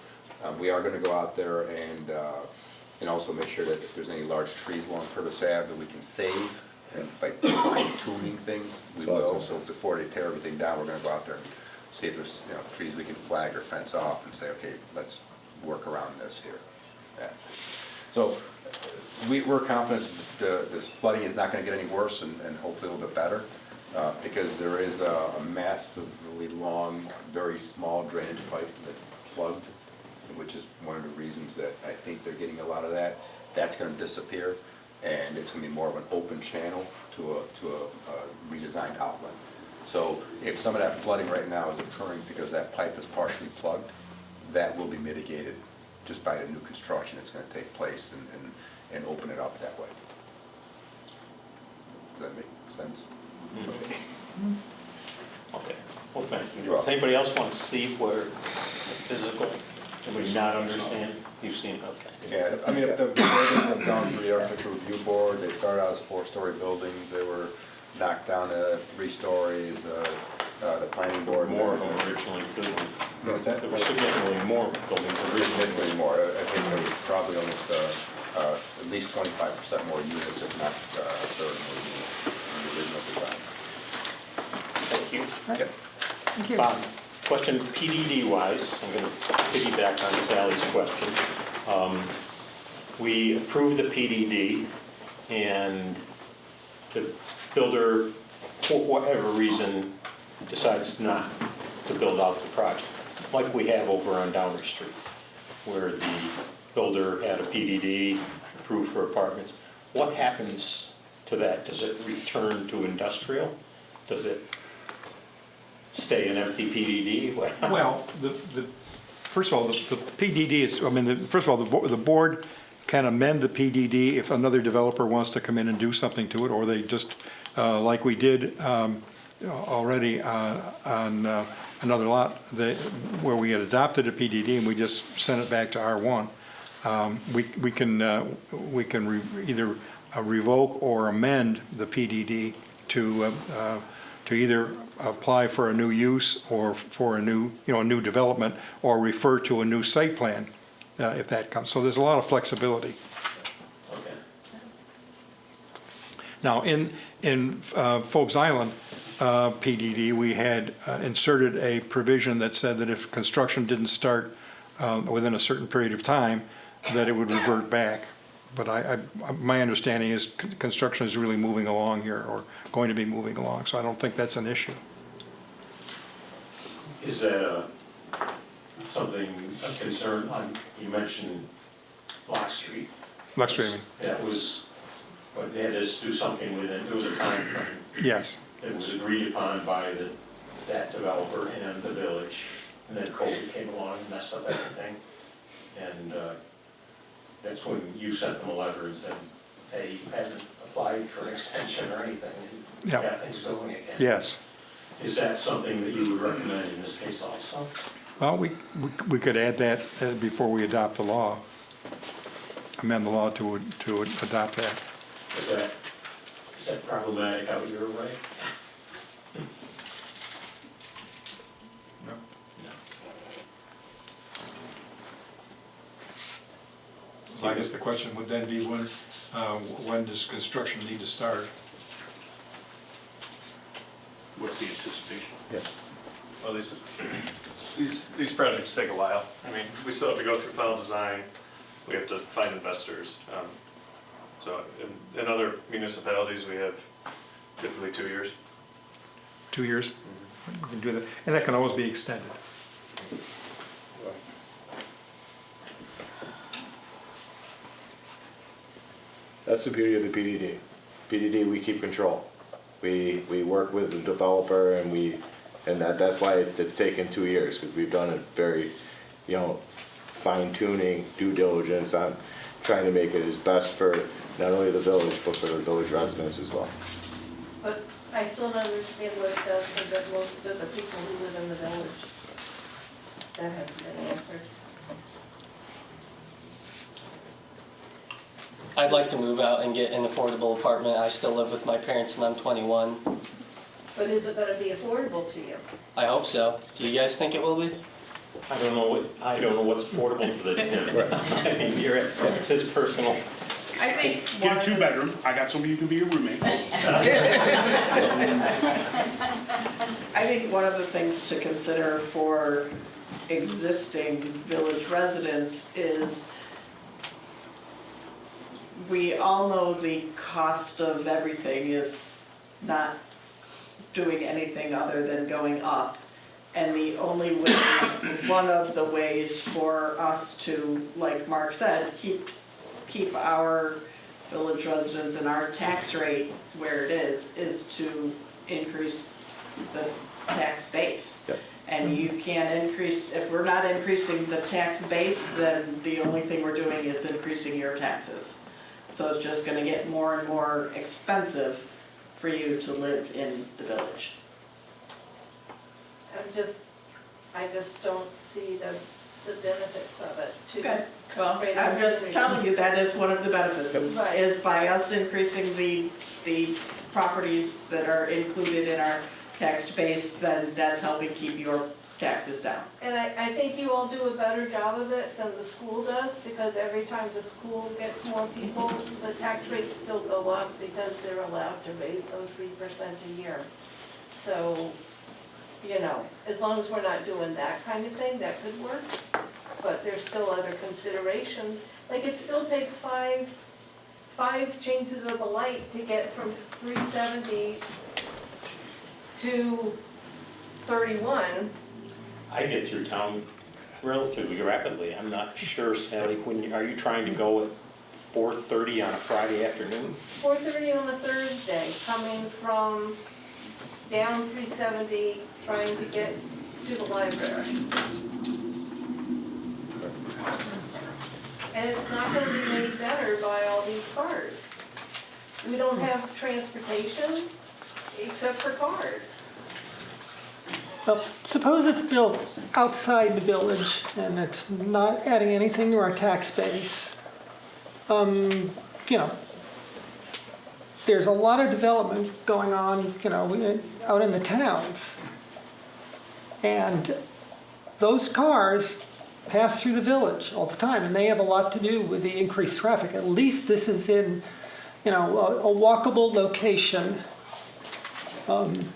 We are going to go out there and also make sure that if there's any large trees along Purvis Ave that we can save, and by fine-tuning things, we will. So before they tear everything down, we're going to go out there and see if there's trees we can flag or fence off and say, okay, let's work around this here. Yeah. So we're confident that this flooding is not going to get any worse, and hopefully a little bit better, because there is a massively long, very small drainage pipe that plugged, which is one of the reasons that I think they're getting a lot of that. That's going to disappear, and it's going to be more of an open channel to a redesigned outlet. So if some of that flooding right now is occurring because that pipe is partially plugged, that will be mitigated just by the new construction that's going to take place and open it up that way. Does that make sense? Okay, well, thank you. Does anybody else want to see where the physical, anybody not understand? You've seen, okay. Yeah, I mean, the buildings have gone through the architectural review board. They started out as 4-story buildings. They were knocked down to 3 stories. The planning board. More of them originally too. What's that? There were significantly more buildings originally. Significantly more. I think there was probably almost at least 25% more units, if not a third more units in the original design. Thank you. Yep. Thank you. Bob, question PDD wise, I'm going to piggyback on Sally's question. We approved the PDD, and the builder, for whatever reason, decides not to build out the project, like we have over on Downer Street, where the builder had a PDD approved for apartments. What happens to that? Does it return to industrial? Does it stay an empty PDD? Well, first of all, the PDD is, first of all, the board can amend the PDD if another developer wants to come in and do something to it, or they just, like we did already on another lot where we had adopted a PDD and we just sent it back to R1. We can either revoke or amend the PDD to either apply for a new use or for a new development, or refer to a new site plan if that comes. So there's a lot of flexibility. Okay. Now in Phobes Island PDD, we had inserted a provision that said that if construction didn't start within a certain period of time, that it would revert back. But my understanding is construction is really moving along here, or going to be moving along, so I don't think that's an issue. Is that something, a concern you mentioned Block Street? Block Street, I mean. That was, but they had to do something within, there was a time frame. Yes. It was agreed upon by that developer and the village, and then COVID came along and messed up everything. And that's when you sent them a letter and said, hey, you haven't applied for an extension or anything, and Yeah. got things going again. Yes. Is that something that you would recommend in this case also? Well, we could add that before we adopt the law, amend the law to adopt that. Is that problematic out your way? No. So I guess the question would then be when does construction need to start? What's the anticipation? Yeah. Well, these projects take a while. I mean, we still have to go through final design, we have to find investors. So in other municipalities, we have typically 2 years. 2 years? We can do that, and that can always be extended. That's the beauty of the PDD. PDD, we keep control. We work with the developer, and that's why it's taken 2 years, because we've done it very, fine tuning, due diligence on trying to make it as best for not only the village, but for the village residents as well. But I still don't understand what it does for most of the people who live in the village. That hasn't been answered. I'd like to move out and get an affordable apartment. I still live with my parents and I'm 21. But is it gonna be affordable to you? I hope so. Do you guys think it will be? I don't know what's affordable to him. I mean, it's his personal. I think Get a 2-bedroom, I got somebody who can be your roommate. I think one of the things to consider for existing village residents is we all know the cost of everything is not doing anything other than going up. And the only way, one of the ways for us to, like Mark said, keep our village residents and our tax rate where it is to increase the tax base. Yep. And you can't increase, if we're not increasing the tax base, then the only thing we're doing is increasing your taxes. So it's just gonna get more and more expensive for you to live in the village. I just don't see the benefits of it to. Okay, well, I'm just telling you that is one of the benefits, is by us increasing the properties that are included in our tax base, then that's helping keep your taxes down. And I think you all do a better job of it than the school does, because every time the school gets more people, the tax rates still go up because they're allowed to raise them 3% a year. So, as long as we're not doing that kind of thing, that could work. But there's still other considerations. Like, it still takes five changes of the light to get from 370 to 31. I get through town relatively rapidly. I'm not sure, Sally, are you trying to go at 4:30 on a Friday afternoon? 4:30 on a Thursday, coming from down 370, trying to get to the library. And it's not going to be made better by all these cars. We don't have transportation except for cars. Well, suppose it's built outside the village and it's not adding anything to our tax base. There's a lot of development going on, out in the towns. And those cars pass through the village all the time, and they have a lot to do with the increased traffic. At least this is in, a walkable location. And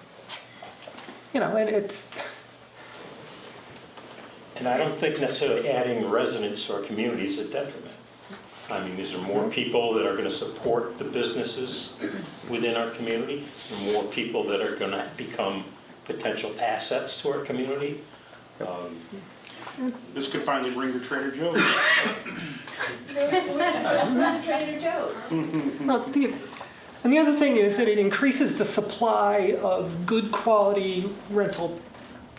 it's... And I don't think necessarily adding residents or communities is a detriment. I mean, these are more people that are going to support the businesses within our community, and more people that are going to become potential assets to our community. This could finally bring your Trader Joe's. Trader Joe's. Well, and the other thing is that it increases the supply of good quality rental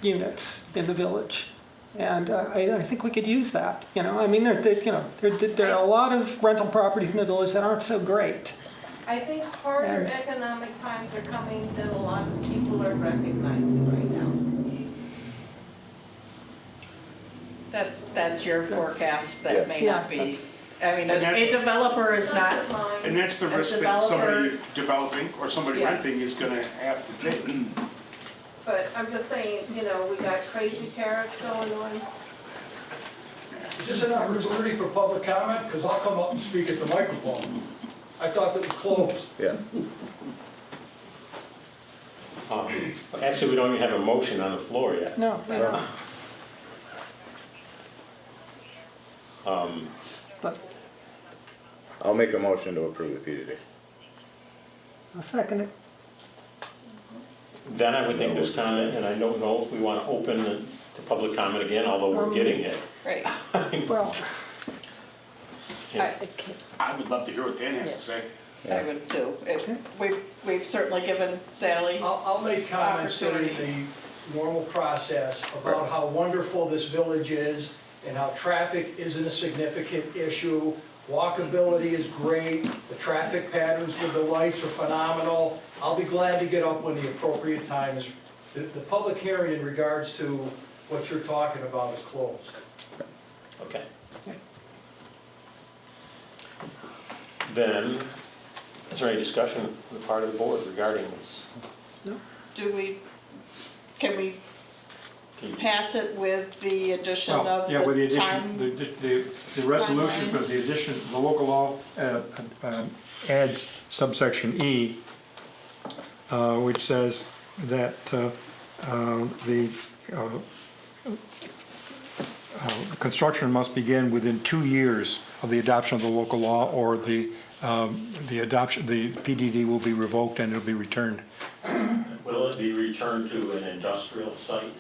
units in the village. And I think we could use that, you know. I mean, there are a lot of rental properties in the village that aren't so great. I think harder economic times are coming that a lot of people are recognizing right now. That's your forecast, that may Yeah, not be. that's- I mean, And that's- a developer is not, And that's the A risk that developer- somebody developing or somebody Yeah. renting is gonna have to take. But I'm just saying, you know, we got crazy tariffs going on. Is this an opportunity for public comment? Because I'll come up and speak at the microphone. I thought that was closed. Yeah. Actually, we don't even have a motion on the floor yet. No, we don't. But I'll make a motion to approve the PDD. I'll second it. Then I would think there's comment, and I don't know if we want to open the public comment again, although we're getting it. Right. Well, I would love to hear what Dan has to say. I would too. We've certainly given Sally I'll make comments during the normal process about how wonderful this village is and how traffic isn't a significant issue. Walkability is great, the traffic patterns with the lights are phenomenal. I'll be glad to get up when the appropriate time is. The public hearing in regards to what you're talking about is closed. Okay. Then, is there any discussion on the part of the board regarding this? can we pass it with the addition Well, of yeah, with the the addition, time? the resolution for the addition, the local law adds subsection E, which says that the construction must begin within 2 years of the adoption of the local law, or the PDD will be revoked and it'll be returned. Will it be returned to an industrial site?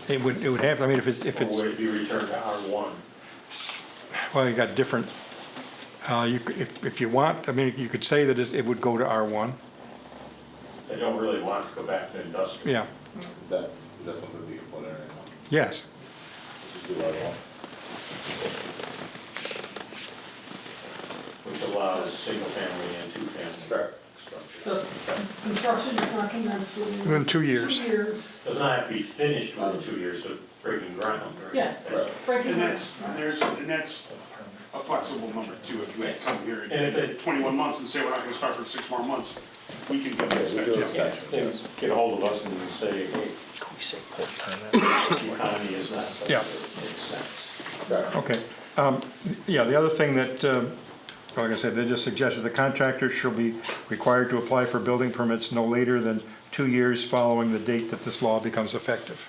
It would have, I mean, if it's, Or would it be returned to R1? well, you got different, if you want, I mean, you could say that it would go to R1, They don't really want to go back to industrial. yeah, Is that something we can put in right now? yes. Just do R1. Which allows single family and two family structures. So construction is not commenced Within 2 years. 2 years. Doesn't have to be finished within 2 years of breaking ground. Right? Yeah. Breaking And ground. that's a flexible number too. If you had come here And if in it- 21 months and say we're not gonna start for 6 more months, we can give an we do extension. extension. Then get a hold of us and say, hey, the economy is not such Yeah. that it makes sense. Okay. Yeah, the other thing that, like I said, they just suggested the contractor shall be required to apply for building permits no later than 2 years following the date that this law becomes effective.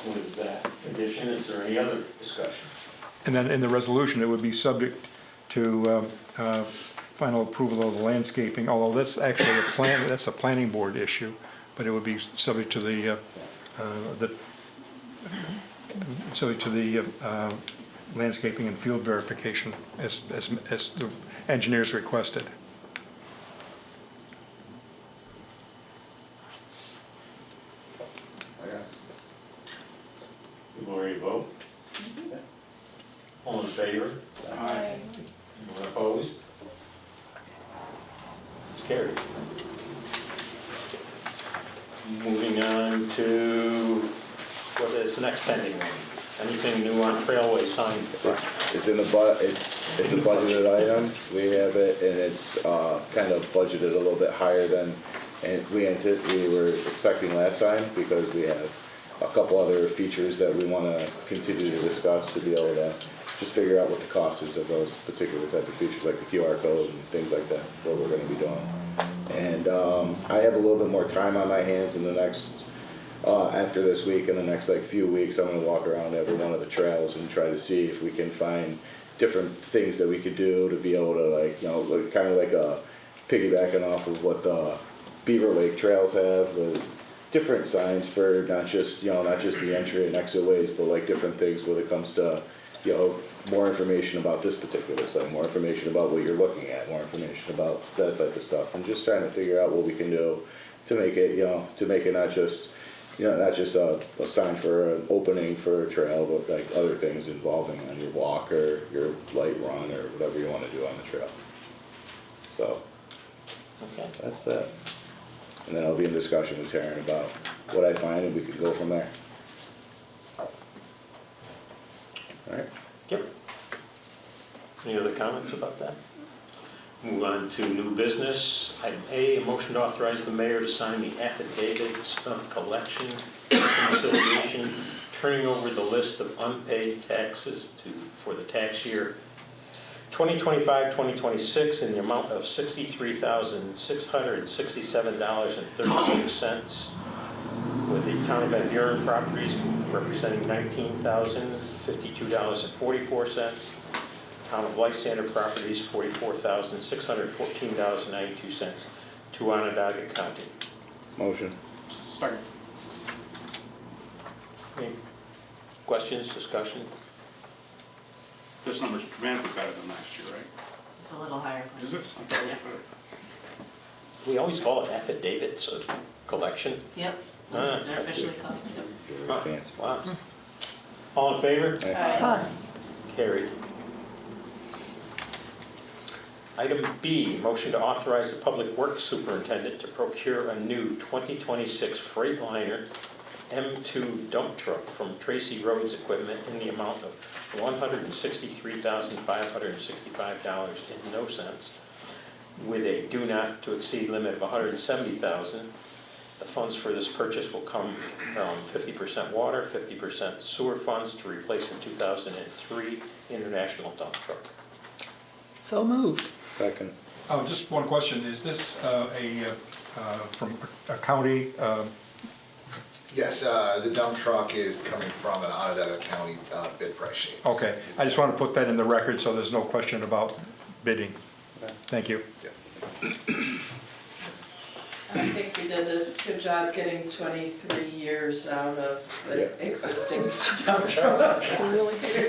With that addition, is there any other discussion? And then in the resolution, it would be subject to final approval of the landscaping, although that's actually that's a planning board issue, but it would be subject to the landscaping and field verification as the engineers requested. People ready to vote? All in favor? Aye. Anyone opposed? It's carried. Moving on to, what is the next pending one? Anything new on trailway sign? It's in the it's a budgeted item. We have it, and it's kind of budgeted a little bit higher than we were expecting last time, because we have a couple other features that we want to continue to discuss to be able to just figure out what the cost is of those particular type of features, like the QR code and things like that, what we're going to be doing. And I have a little bit more time on my hands in the next, after this week, in the next like few weeks, I'm gonna walk around every one of the trails and try to see if we can find different things that we could do to be able to, like, you know, like, kind of like piggybacking off of what the Beaver Lake trails have, with different signs for not just, you know, not just the entry and exit ways, but like different things when it comes to, you know, more information about this particular site, more information about what you're looking at, more information about that type of stuff, and just trying to figure out what we can do to make it, you know, to make it not just, you know, not just a sign for an opening for a trail, but like other things involving on your walk or your light run or whatever you want to do on the trail. So, Okay. that's that. And then I'll be in discussion with Taryn about what I find, and we can go from there. All right? Yep. Any other comments about that? Move on to new business. Item A, a motion to authorize the mayor to sign the affidavits of collection, reconciliation, turning over the list of unpaid taxes for the tax year 2025-2026 in the amount of $63,667.36, with the town of Van Buren properties representing $19,052.44, town of Lysander properties $44,614.92 to Onondaga County. Motion. Second. Any questions, discussion? This number's dramatically better than last year, right? It's a little higher. Is it? I thought it was better. We always call it affidavits of collection. Yep, that's what they're officially called. Huh, wow. All in favor? Aye. Carried. Item B, motion to authorize the Public Works Superintendent to procure a new 2026 Freightliner M2 dump truck from Tracy Roads Equipment in the amount of $163,565.00, with a do not to exceed limit of $170,000. The funds for this purchase will come from 50% water, 50% sewer funds to replace a 2003 International dump truck. So moved. Second. Oh, just one question, is this from a county? Yes, the dump truck is coming from an Onondaga County bid price sheet. Okay, I just want to put that in the record so there's no question about bidding. Thank you. I think we did a good job getting 23 years out of the existing dump truck.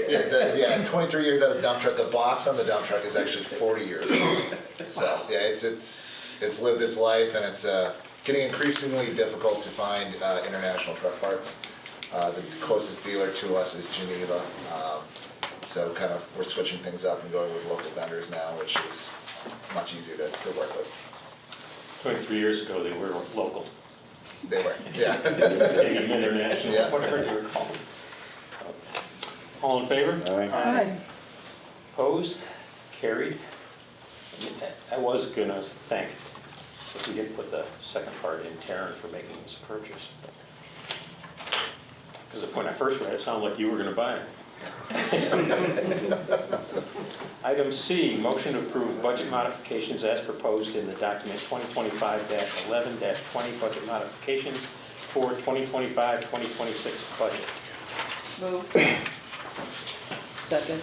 Yeah, 23 years out of the dump truck. The box on the dump truck is actually 40 years old. So yeah, it's lived its life, and it's getting increasingly difficult to find international truck parts. The closest dealer to us is Geneva. So kind of we're switching things up and going with local vendors now, which is much easier to work with. 23 years ago, they were local. They were, yeah. Stadium International, Yeah. whatever they were called. All in favor? Aye. Opposed? Carried. I was gonna thank, if we didn't put the second part in, Taryn, for making this purchase. Because when I first read it, it sounded like you were gonna buy it. Item C, motion to approve budget modifications as proposed in the document 2025-11-20 budget modifications for 2025-2026 budget. Move. Second.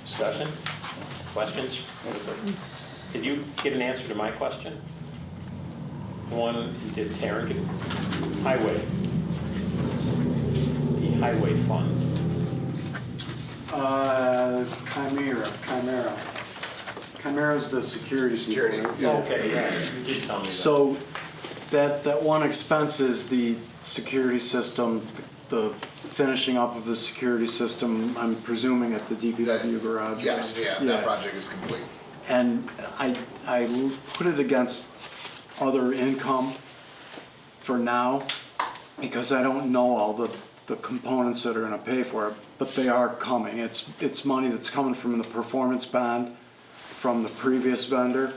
Discussion? Questions? Did you get an answer to my question? The one, did Taryn get? Highway. The highway fund. Chimera is the security. Okay, yeah, you did tell me that. So that one expense is the security system, the finishing up of the security system, I'm presuming at the DPW garage. Yes, that project is complete. And I put it against other income for now, because I don't know all the components that are gonna pay for it, but they are coming. It's money that's coming from the performance bond from the previous vendor,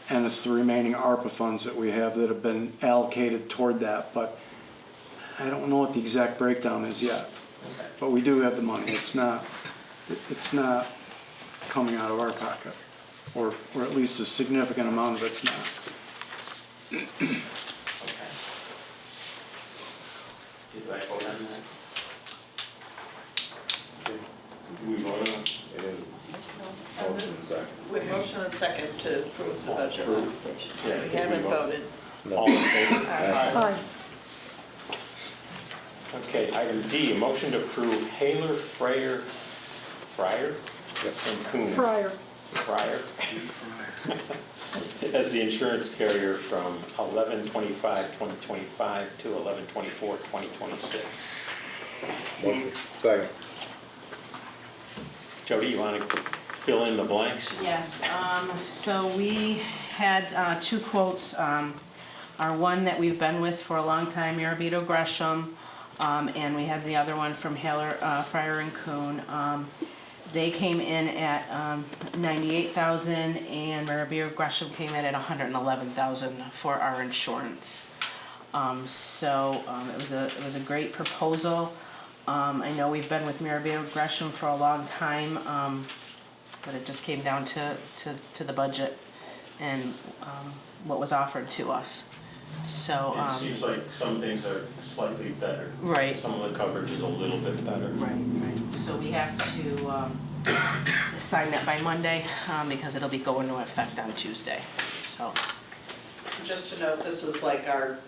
and it's the remaining ARPA funds that we have that have been allocated toward that, but I don't know what the exact breakdown is yet. But we do have the money. It's not coming out of our pocket. or at least a significant amount of it's not. Did I vote on that? We voted on it? Motion second. With motion and second to approve the budget modification. Yeah, We did haven't we vote? voted. All in favor? Aye. Okay, item D, a motion to approve Haler, Fryer, and Kuhn. Fryer. Fryer. As the insurance carrier from 11/25/2025 to 11/24/2026. Motion second. Jody, you want to fill in the blanks? Yes, so we had two quotes. Our one that we've been with for a long time, Mirabito Gresham, and we had the other one from Haler, Fryer and Kuhn. They came in at $98,000 and Mirabito Gresham came in at $111,000 for our insurance. It was a great proposal. I know we've been with Mirabito Gresham for a long time, but it just came down to the budget and what was offered to us. So It seems like some things are slightly better. Right. Some of the coverage is a little bit better. Right. So we have to sign that by Monday because it'll be going into effect on Tuesday. So Just to note, this is like our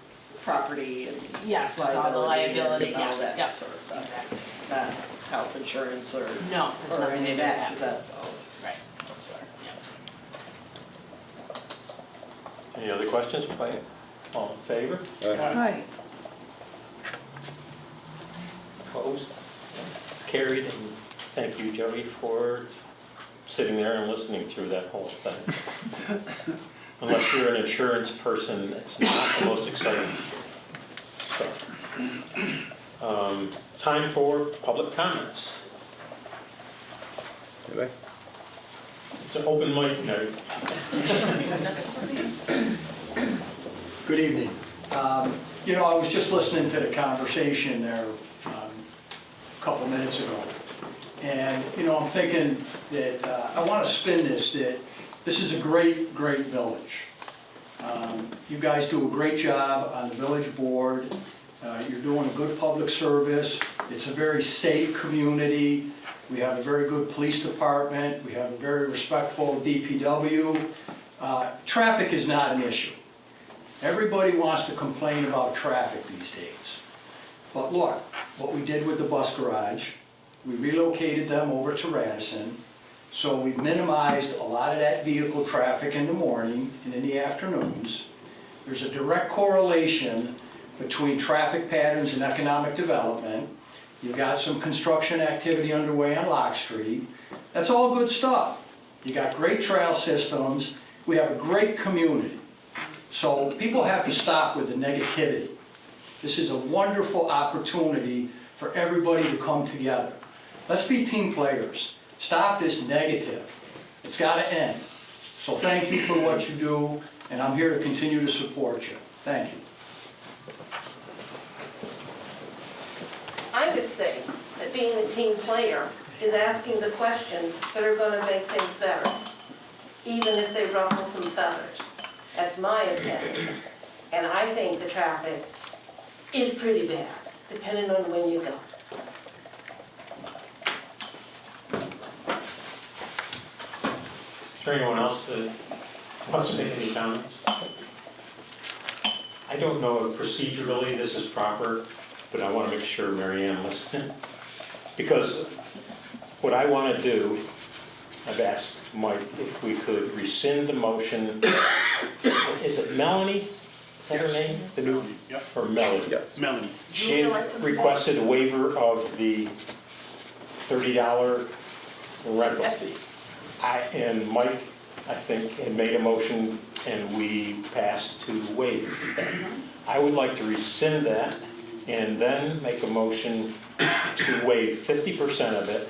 property and yes, it's all the liability. and all Yes, that yep. sort of stuff. Exactly. Not health insurance or No, there's or nothing any of to do that, with 'cause that. that's all Right. elsewhere. Any other questions? All in favor? Aye. Opposed? It's carried, and thank you, Jody, for sitting there and listening through that whole thing. Unless you're an insurance person, it's not the most exciting stuff. Time for public comments. It's an open mic night. Good evening. You know, I was just listening to the conversation there a couple minutes ago. And, you know, I'm thinking that I want to spin this, that this is a great, great village. You guys do a great job on the village board. You're doing a good public service. It's a very safe community. We have a very good police department. We have a very respectful DPW. Traffic is not an issue. Everybody wants to complain about traffic these days. But look, what we did with the bus garage, we relocated them over to Radisson, so we've minimized a lot of that vehicle traffic in the morning and in the afternoons. There's a direct correlation between traffic patterns and economic development. You've got some construction activity underway on Lock Street. That's all good stuff. You got great trail systems. We have a great community. So people have to stop with the negativity. This is a wonderful opportunity for everybody to come together. Let's be team players. Stop this negative. It's got to end. So thank you for what you do, and I'm here to continue to support you. Thank you. I would say that being a team player is asking the questions that are going to make things better, even if they ruffle some feathers. That's my opinion. And I think the traffic is pretty bad, depending on when you go. Is there anyone else that wants to make any comments? I don't know if procedurally this is proper, but I want to make sure Mary Ann listens. Because what I want to do, I've asked Mike if we could rescind the motion. Is it Melanie? Is that her name? The new, or Melanie? Yes. Melanie. She requested a waiver of the $30 rental fee. And Mike, I think, had made a motion and we passed to waive that. I would like to rescind that and then make a motion to waive 50% of it,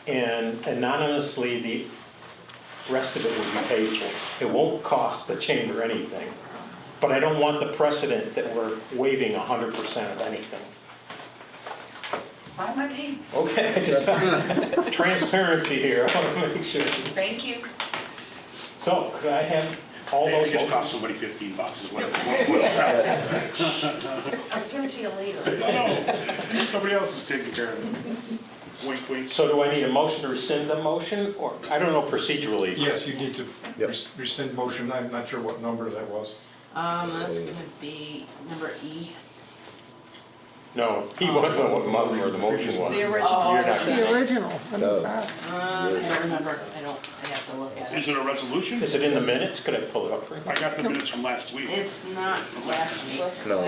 and anonymously the rest of it will be paid for. It won't cost the chamber anything, but I don't want the precedent that we're waiving 100% of anything. Why am I paying? Okay, just transparency here, I want to make sure. Thank you. So could I have all It those just motions? cost somebody $15 is what it I'll give it to you later. No, somebody else is taking care of it. Wink, wink. So do I need a motion to rescind the motion, or, I don't know procedurally. Yes, you need to rescind motion. I'm not sure what number that was. That's gonna be number E. No, he wants to know what number the motion was. The original. You're not The gonna- original, what is that? I don't remember, I have to look at it. Is it a resolution? Is it in the minutes? Could I pull it up for you? I got the minutes from last week. It's not last week. No,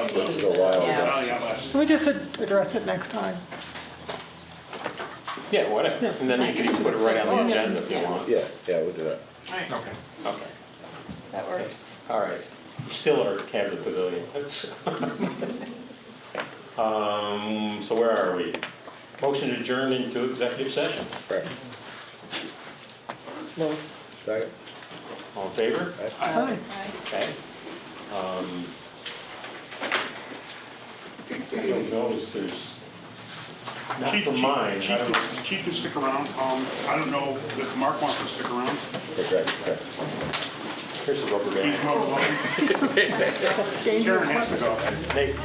this is a while Oh, ago. yeah, last. Can we just address it next time? Yeah, whatever. And then you can just put it right on the agenda if you want. Yeah, we'll do that. Alright. Okay. Okay. That works. All right. Still our cabinet pavilion. That's so where are we? Motion to adjourn into executive session. Correct. No. Second. All in favor? Hi. Okay. I don't know if there's, not Chief, for mine. I don't- Chief can stick around. I don't know if Mark wants to stick around. Okay. Here's the rubber He's band. more than welcome. Karen has to go. Nate,